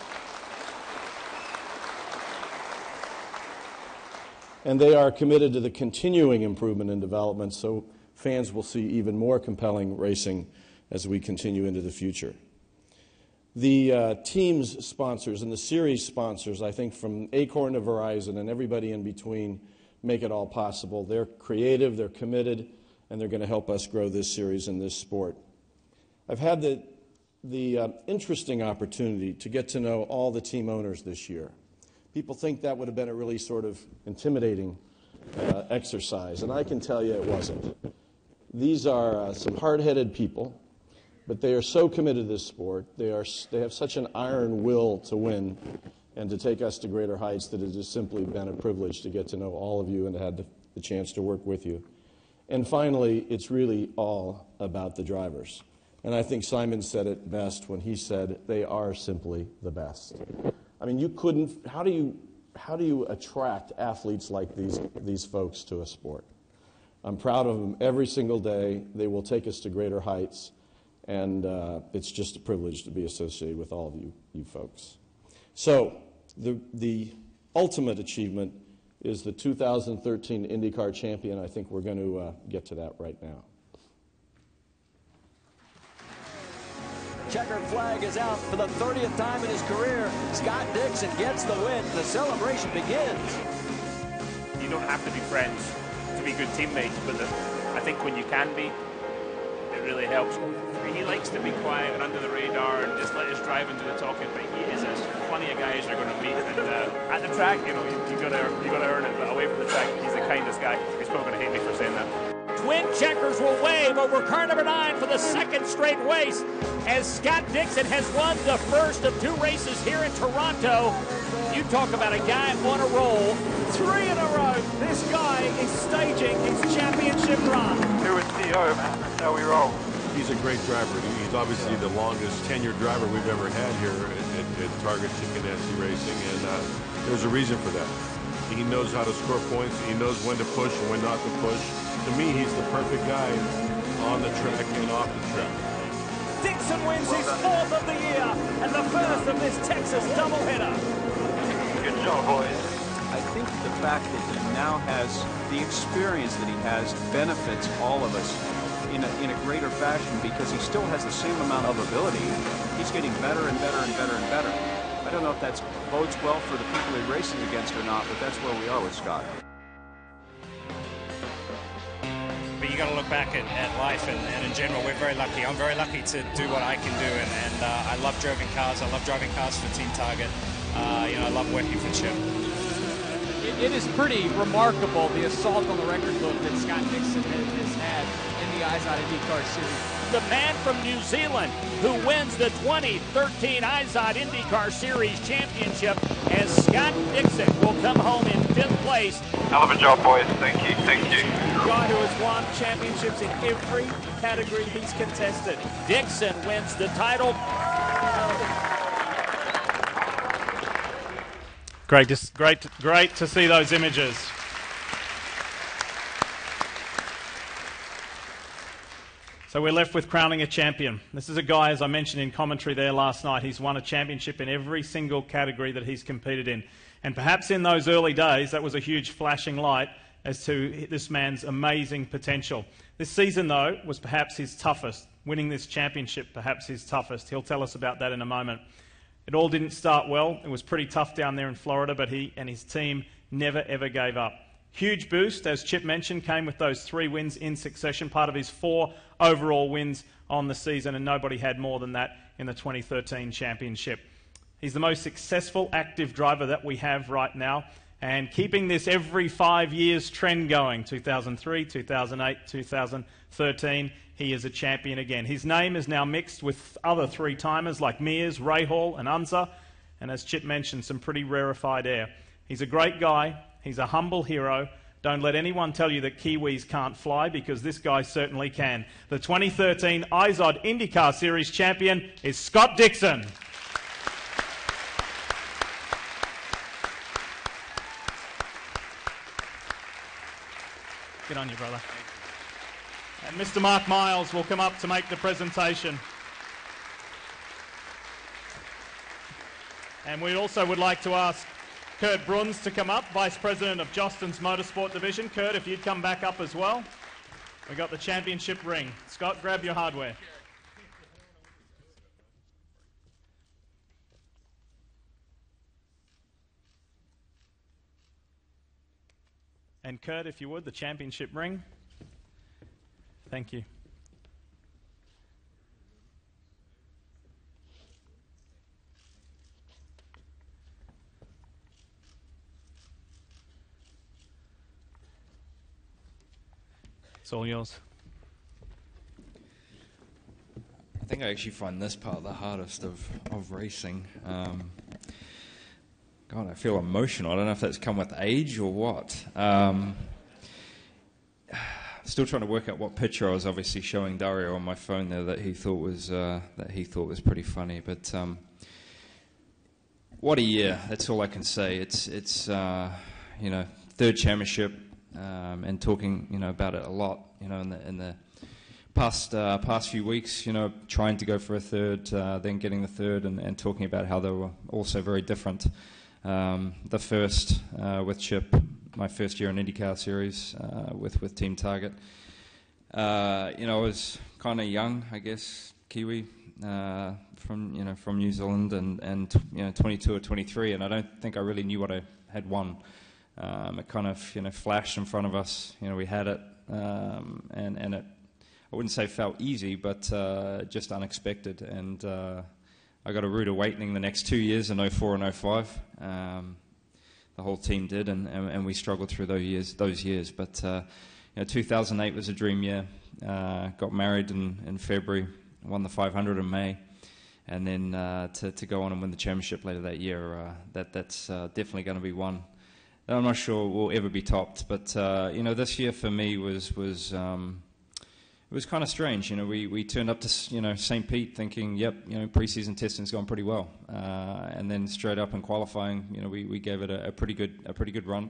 And they are committed to the continuing improvement and development, so fans will see even more compelling racing as we continue into the future. The team's sponsors and the series sponsors, I think from Acorn to Verizon and everybody in between, make it all possible. They're creative, they're committed, and they're going to help us grow this series and this sport. I've had the interesting opportunity to get to know all the team owners this year. People think that would have been a really sort of intimidating exercise, and I can tell you it wasn't. These are some hard-headed people, but they are so committed to this sport. They have such an iron will to win and to take us to greater heights that it has simply been a privilege to get to know all of you and to have the chance to work with you. And finally, it's really all about the drivers. And I think Simon said it best when he said they are simply the best. I mean, you couldn't. How do you attract athletes like these folks to a sport? I'm proud of them every single day. They will take us to greater heights, and it's just a privilege to be associated with all of you folks. So the ultimate achievement is the 2013 INDYCAR champion. I think we're going to get to that right now. Checkered flag is out for the 30th time in his career. Scott Dixon gets the win. The celebration begins. You don't have to be friends to be good teammates, but I think when you can be, it really helps. He likes to be quiet and under the radar and just let us drive and do the talking, but he is as funny a guy as you're going to meet. And at the track, you know, you got to earn it, but away from the track, he's the kindest guy. He's probably going to hate me for saying that. Twin checkers will wave over car number 9 for the second straight race as Scott Dixon has won the first of 2 races here in Toronto. You talk about a guy on a roll. 3 in a row. This guy is staging his championship run. Here with CEO, man. That's how we roll. He's a great driver. He's obviously the longest tenured driver we've ever had here at Target Ganassi Racing, and there's a reason for that. He knows how to score points. He knows when to push and when not to push. To me, he's the perfect guy on the track and off the track. Dixon wins his 4th of the year and the first of this Texas doubleheader. Good job, boys. I think the fact that he now has the experience that he has benefits all of us in a greater fashion because he still has the same amount of ability. He's getting better and better and better and better. I don't know if that bodes well for the people he races against or not, but that's where we are with Scott. But you got to look back at life and in general, we're very lucky. I'm very lucky to do what I can do, and I love driving cars. I love driving cars for Team Target. I love working for Chip. It is pretty remarkable, the assault on the record book that Scott Dixon has had in the IZOD INDYCAR Series. The man from New Zealand who wins the 2013 IZOD INDYCAR Series Championship, as Scott Dixon will come home in 5th place. Hell of a job, boys. Thank you. Thank you. A guy who has won championships in every category he's contested. Dixon wins the title. Great to see those images. So we're left with crowning a champion. This is a guy, as I mentioned in commentary there last night, he's won a championship in every single category that he's competed in. And perhaps in those early days, that was a huge flashing light as to this man's amazing potential. This season, though, was perhaps his toughest. Winning this championship, perhaps his toughest. He'll tell us about that in a moment. It all didn't start well. It was pretty tough down there in Florida, but he and his team never, ever gave up. Huge boost, as Chip mentioned, came with those 3 wins in succession, part of his 4 overall wins on the season, and nobody had more than that in the 2013 championship. He's the most successful active driver that we have right now, and keeping this every 5 years trend going, 2003, 2008, 2013, he is a champion again. His name is now mixed with other 3-timers like Mears, Rahal and Unser, and as Chip mentioned, some pretty rarefied air. He's a great guy. He's a humble hero. Don't let anyone tell you that Kiwis can't fly, because this guy certainly can. The 2013 IZOD INDYCAR Series champion is Scott Dixon. Good on you, brother. And Mr. Mark Miles will come up to make the presentation. And we also would like to ask Kurt Bruns to come up, Vice President of Jostens Motorsport Division. Kurt, if you'd come back up as well. We got the championship ring. Scott, grab your hardware. And Kurt, if you would, the championship ring. Thank you. It's all yours. I think I actually find this part the hardest of racing. God, I feel emotional. I don't know if that's come with age or what. Still trying to work out what picture I was obviously showing Dario on my phone there that he thought was pretty funny. But what a year! That's all I can say. It's 3rd championship. And talking, about it a lot, in the past few weeks, trying to go for a 3rd, then getting the 3rd, and talking about how they were also very different. The first with Chip, my first year in INDYCAR Series with Team Target. I was kind of young, I guess, Kiwi from New Zealand, and 22 or 23, and I don't think I really knew what I had won. It kind of, flashed in front of us. We had it, and it, I wouldn't say felt easy, but just unexpected. And I got a rude awakening the next 2 years in 04 and 05. The whole team did, and we struggled through those years. But 2008 was a dream year. Got married in February, won the 500 in May, and then to go on and win the championship later that year. That's definitely going to be one I'm not sure will ever be topped, but this year for me was it was kind of strange. We turned up to St. Pete thinking, yep, preseason testing's gone pretty well, and then straight up in qualifying, we gave it a pretty good run.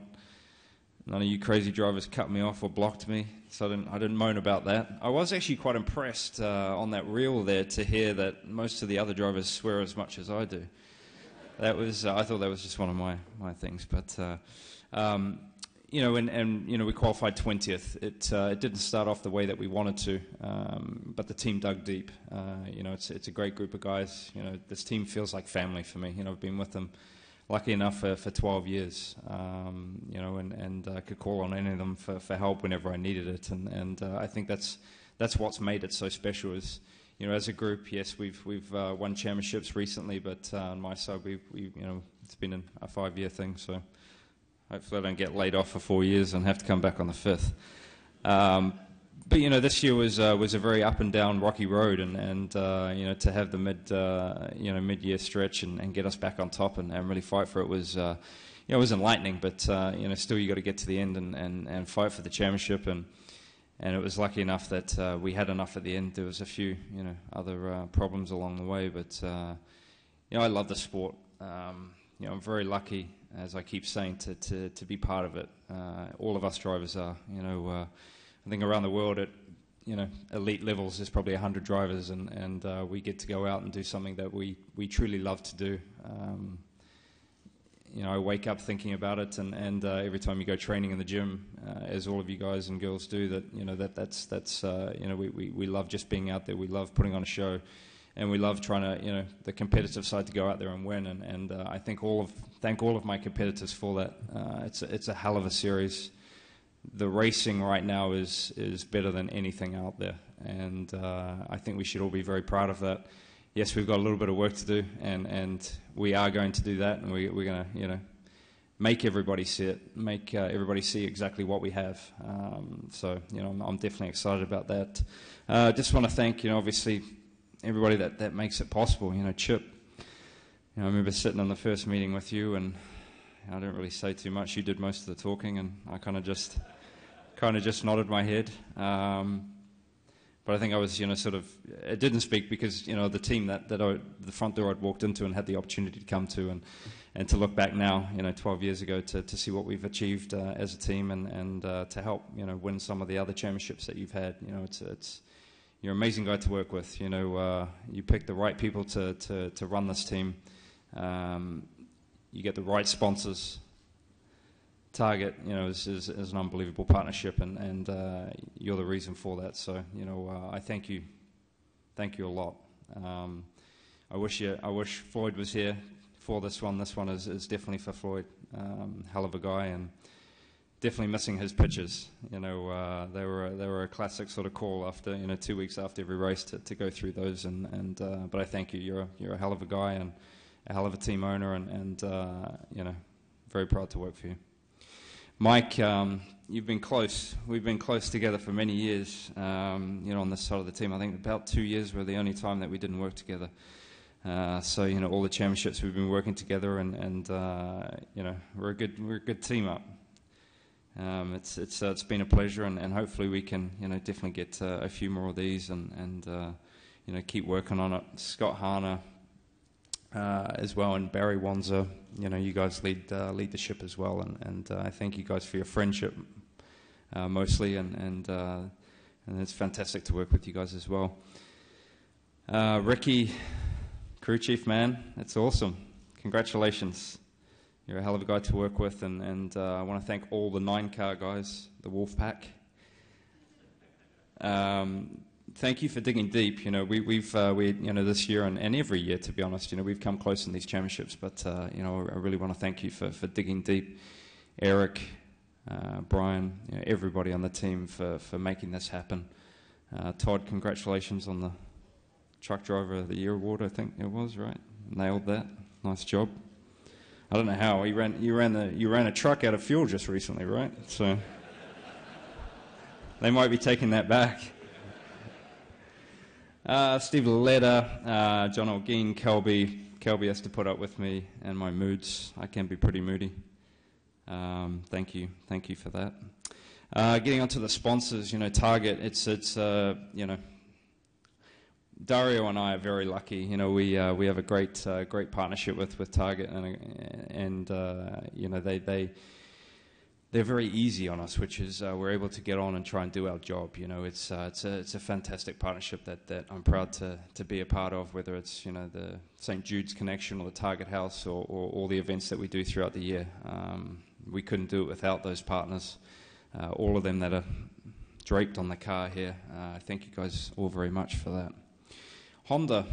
None of you crazy drivers cut me off or blocked me, so I didn't moan about that. I was actually quite impressed on that reel there to hear that most of the other drivers swear as much as I do. I thought that was just one of my things, but we qualified 20th. It didn't start off the way that we wanted to, but the team dug deep. It's a great group of guys. This team feels like family for me. I've been with them, lucky enough, for 12 years. And I could call on any of them for help whenever I needed it. And I think that's what's made it so special. Is as a group, yes, we've won championships recently, but on my side, it's been a 5-year thing. So hopefully I don't get laid off for 4 years and have to come back on the 5th. But this year was a very up and down rocky road, and to have the mid-year stretch and get us back on top and really fight for it was it was enlightening. But still you got to get to the end and fight for the championship, and it was lucky enough that we had enough at the end. There was a few other problems along the way, but I love the sport. I'm very lucky, as I keep saying, to be part of it. All of us drivers are. I think around the world at elite levels there's probably 100 drivers, and we get to go out and do something that we truly love to do. I wake up thinking about it, and every time you go training in the gym, as all of you guys and girls do, that's we love just being out there. We love putting on a show, and we love trying to the competitive side to go out there and win. And I think thank all of my competitors for that. It's a hell of a series. The racing right now is better than anything out there, and I think we should all be very proud of that. Yes, we've got a little bit of work to do, and we are going to do that, and we're going to make everybody see it, make everybody see exactly what we have. So I'm definitely excited about that. Just want to thank obviously everybody that makes it possible. Chip. I remember sitting in the first meeting with you, and I didn't really say too much. You did most of the talking, and I kind of just nodded my head. But I think I was, sort of, I didn't speak because, the team the front door I'd walked into and had the opportunity to come to, and to look back now, 12 years ago, to see what we've achieved as a team, and to help, win some of the other championships that you've had. You're an amazing guy to work with. You pick the right people to run this team. You get the right sponsors. Target, is an unbelievable partnership, and you're the reason for that. So, I thank you a lot. I wish Floyd was here for this one. This one is definitely for Floyd. Hell of a guy, and definitely missing his pitches. They were a classic sort of call after 2 weeks after every race to go through those. But I thank you. You're a hell of a guy and a hell of a team owner, and very proud to work for you. Mike, you've been close. We've been close together for many years, on this side of the team. I think about 2 years were the only time that we didn't work together. So, all the championships we've been working together, and we're a good team up. It's been a pleasure, and hopefully we can, definitely get a few more of these, and keep working on it. Scott Harner, as well, and Barry Wanzer, you guys lead the ship as well, and I thank you guys for your friendship, mostly, and it's fantastic to work with you guys as well. Ricky, crew chief, man, it's awesome. Congratulations. You're a hell of a guy to work with, and I want to thank all the INDYCAR guys, the Wolf Pack. Thank you for digging deep. We've this year and every year, to be honest, we've come close in these championships. But I really want to thank you for digging deep. Eric, Brian, everybody on the team for making this happen. Todd, congratulations on the Truck Driver of the Year award. I think it was right. Nailed that. Nice job. I don't know how you ran a truck out of fuel just recently, right? So they might be taking that back. Steve Leder, John Olguin, Kelby has to put up with me and my moods. I can be pretty moody. Thank you for that. Getting onto the sponsors, Target. It's Dario and I are very lucky. We have a great partnership with Target, and they're very easy on us, which is we're able to get on and try and do our job. It's a fantastic partnership that I'm proud to be a part of, whether it's the St. Jude's Connection or the Target House or all the events that we do throughout the year. We couldn't do it without those partners, all of them that are draped on the car here. Thank you guys all very much for that. Honda,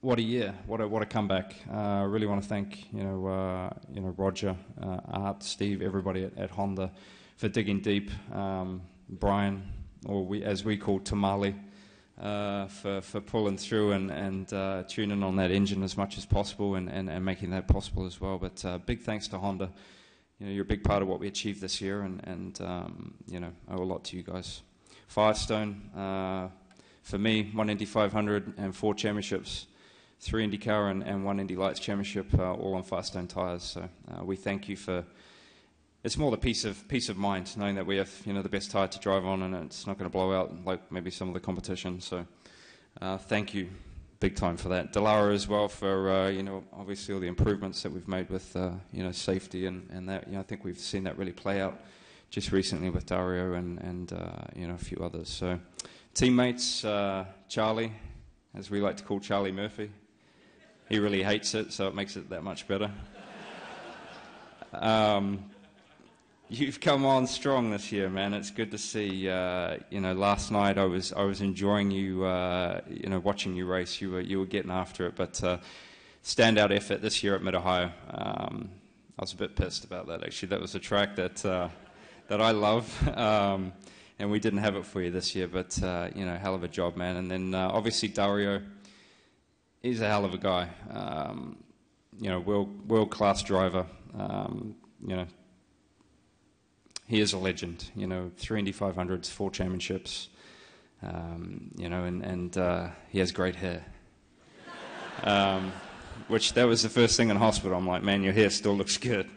what a year! What a comeback! I really want to thank Roger, Art, Steve, everybody at Honda for digging deep. Brian, or as we call Tamale, for pulling through and tuning on that engine as much as possible and making that possible as well. But big thanks to Honda. you're a big part of what we achieved this year, and owe a lot to you guys. Firestone, for me, 1 Indy 500 and 4 championships, 3 INDYCAR and 1 Indy Lights championship, all on Firestone tires. So we thank you for. It's more the peace of mind, knowing that we have the best tire to drive on, and it's not going to blow out like maybe some of the competition. So thank you, big time for that. Delara as well for obviously all the improvements that we've made with safety and that. I think we've seen that really play out just recently with Dario and a few others. So teammates, Charlie, as we like to call Charlie Murphy. He really hates it, so it makes it that much better. You've come on strong this year, man. It's good to see. Last night I was enjoying you. Watching you race. You were getting after it, but standout effort this year at Mid-Ohio. I was a bit pissed about that, actually. That was a track that I love, and we didn't have it for you this year. But hell of a job, man. And then obviously Dario. He's a hell of a guy. World-class driver. He is a legend. 3 Indy 500s, 4 championships. And he has great hair. Which that was the first thing in hospital. I'm like, man, your hair still looks good.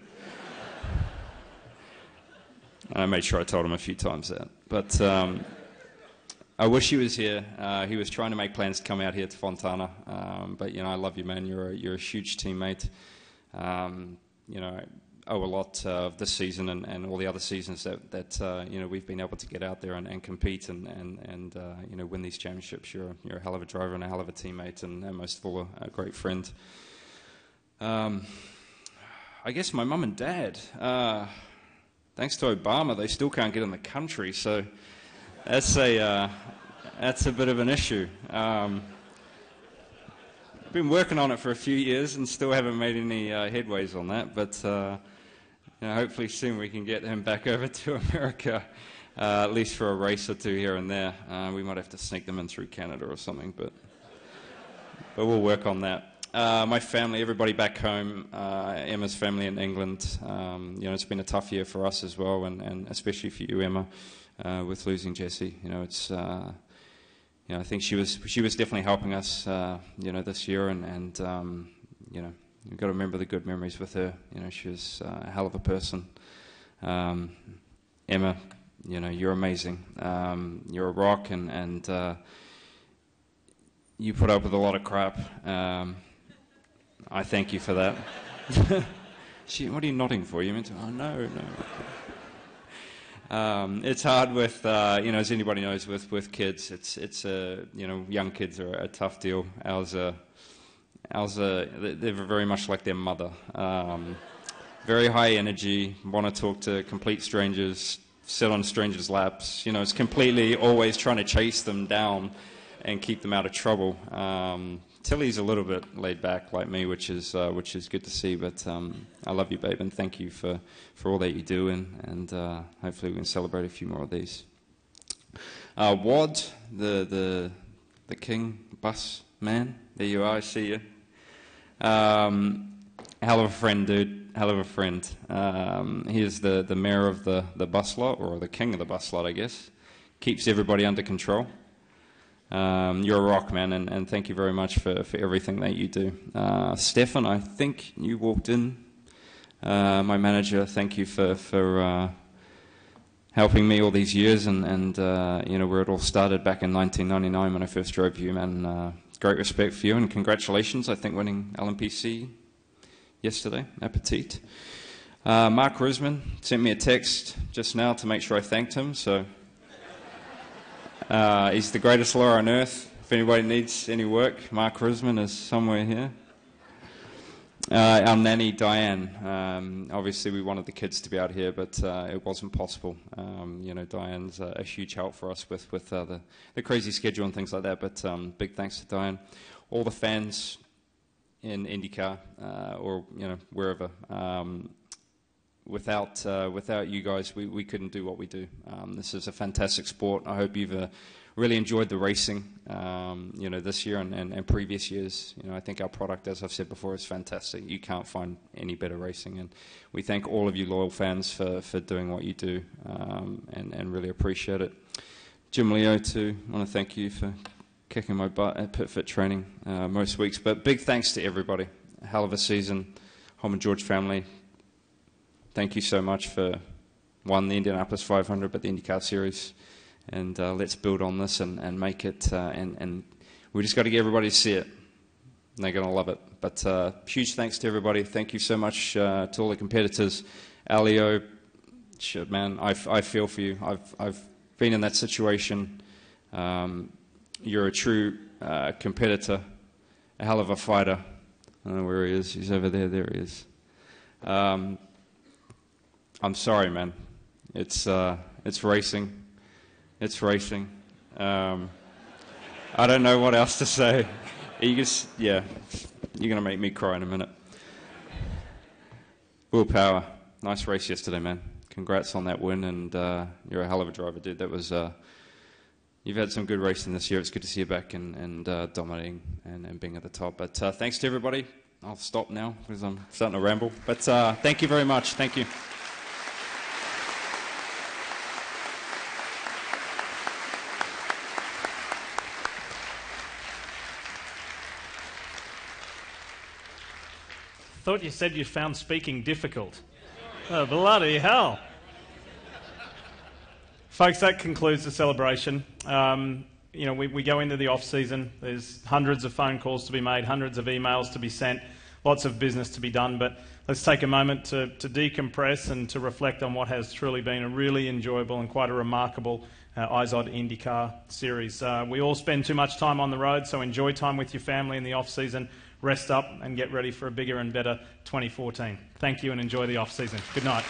And I made sure I told him a few times that. But I wish he was here. He was trying to make plans to come out here to Fontana. But I love you, man. You're a huge teammate. I owe a lot of this season and all the other seasons that we've been able to get out there and compete and win these championships. You're a hell of a driver and a hell of a teammate and most of all a great friend. I guess my mum and dad, thanks to Obama, they still can't get in the country, so that's a bit of an issue. Been working on it for a few years and still haven't made any headways on that, but hopefully soon we can get him back over to America, at least for a race or two here and there. We might have to sneak them in through Canada or something, but we'll work on that. My family, everybody back home, Emma's family in England, it's been a tough year for us as well, and especially for you, Emma, with losing Jesse. I think she was definitely helping us, this year, and you've got to remember the good memories with her. She was a hell of a person. Emma, you're amazing. You're a rock, and you put up with a lot of crap. I thank you for that. What are you nodding for? You meant to? Oh no. It's hard with, as anybody knows, with kids. It's young kids are a tough deal. Ours are they're very much like their mother. Very high energy, want to talk to complete strangers, sit on strangers' laps. It's completely always trying to chase them down and keep them out of trouble. Tilly's a little bit laid back like me, which is good to see. But I love you, babe, and thank you for all that you do, and hopefully we can celebrate a few more of these. Wad, the king bus man, there you are. I see you. Hell of a friend, dude. Hell of a friend. He is the mayor of the bus lot, or the king of the bus lot, I guess. Keeps everybody under control. You're a rock, man, and thank you very much for everything that you do. Stefan, I think you walked in. My manager, thank you for helping me all these years, and where it all started back in 1999 when I first drove you, man. Great respect for you, and congratulations, I think, winning LMPC yesterday. Appetit. Mark Rusman sent me a text just now to make sure I thanked him, so he's the greatest lawyer on earth. If anybody needs any work, Mark Rusman is somewhere here. Our nanny, Diane. Obviously, we wanted the kids to be out here, but it wasn't possible. Diane's a huge help for us with the crazy schedule and things like that, but big thanks to Diane. All the fans in INDYCAR, or wherever. Without you guys, we couldn't do what we do. This is a fantastic sport. I hope you've really enjoyed the racing, this year and previous years. I think our product, as I've said before, is fantastic. You can't find any better racing, and we thank all of you loyal fans for doing what you do, and really appreciate it. Jim Leo, too, I want to thank you for kicking my butt at Pit Fit training most weeks. But big thanks to everybody. A hell of a season. Holman George family, thank you so much for, one, the Indianapolis 500, but the INDYCAR Series. And let's build on this and make it, and we just got to get everybody to see it. And they're going to love it. But huge thanks to everybody. Thank you so much to all the competitors. Alio, shit, man, I feel for you. I've been in that situation. You're a true competitor, a hell of a fighter. I don't know where he is. He's over there. There he is. I'm sorry, man. It's racing. It's racing. I don't know what else to say. You're going to make me cry in a minute. Willpower. Nice race yesterday, man. Congrats on that win, and you're a hell of a driver, dude. That was... You've had some good racing this year. It's good to see you back and dominating and being at the top. But thanks to everybody. I'll stop now because I'm starting to ramble. But thank you very much. Thank you. Thought you said you found speaking difficult. Oh, bloody hell. Folks, that concludes the celebration. We go into the off-season. There's hundreds of phone calls to be made, hundreds of emails to be sent, lots of business to be done. But let's take a moment to decompress and to reflect on what has truly been a really enjoyable and quite a remarkable IZOD INDYCAR series. We all spend too much time on the road, so enjoy time with your family in the off-season. Rest up and get ready for a bigger and better 2014. Thank you and enjoy the off-season. Good night.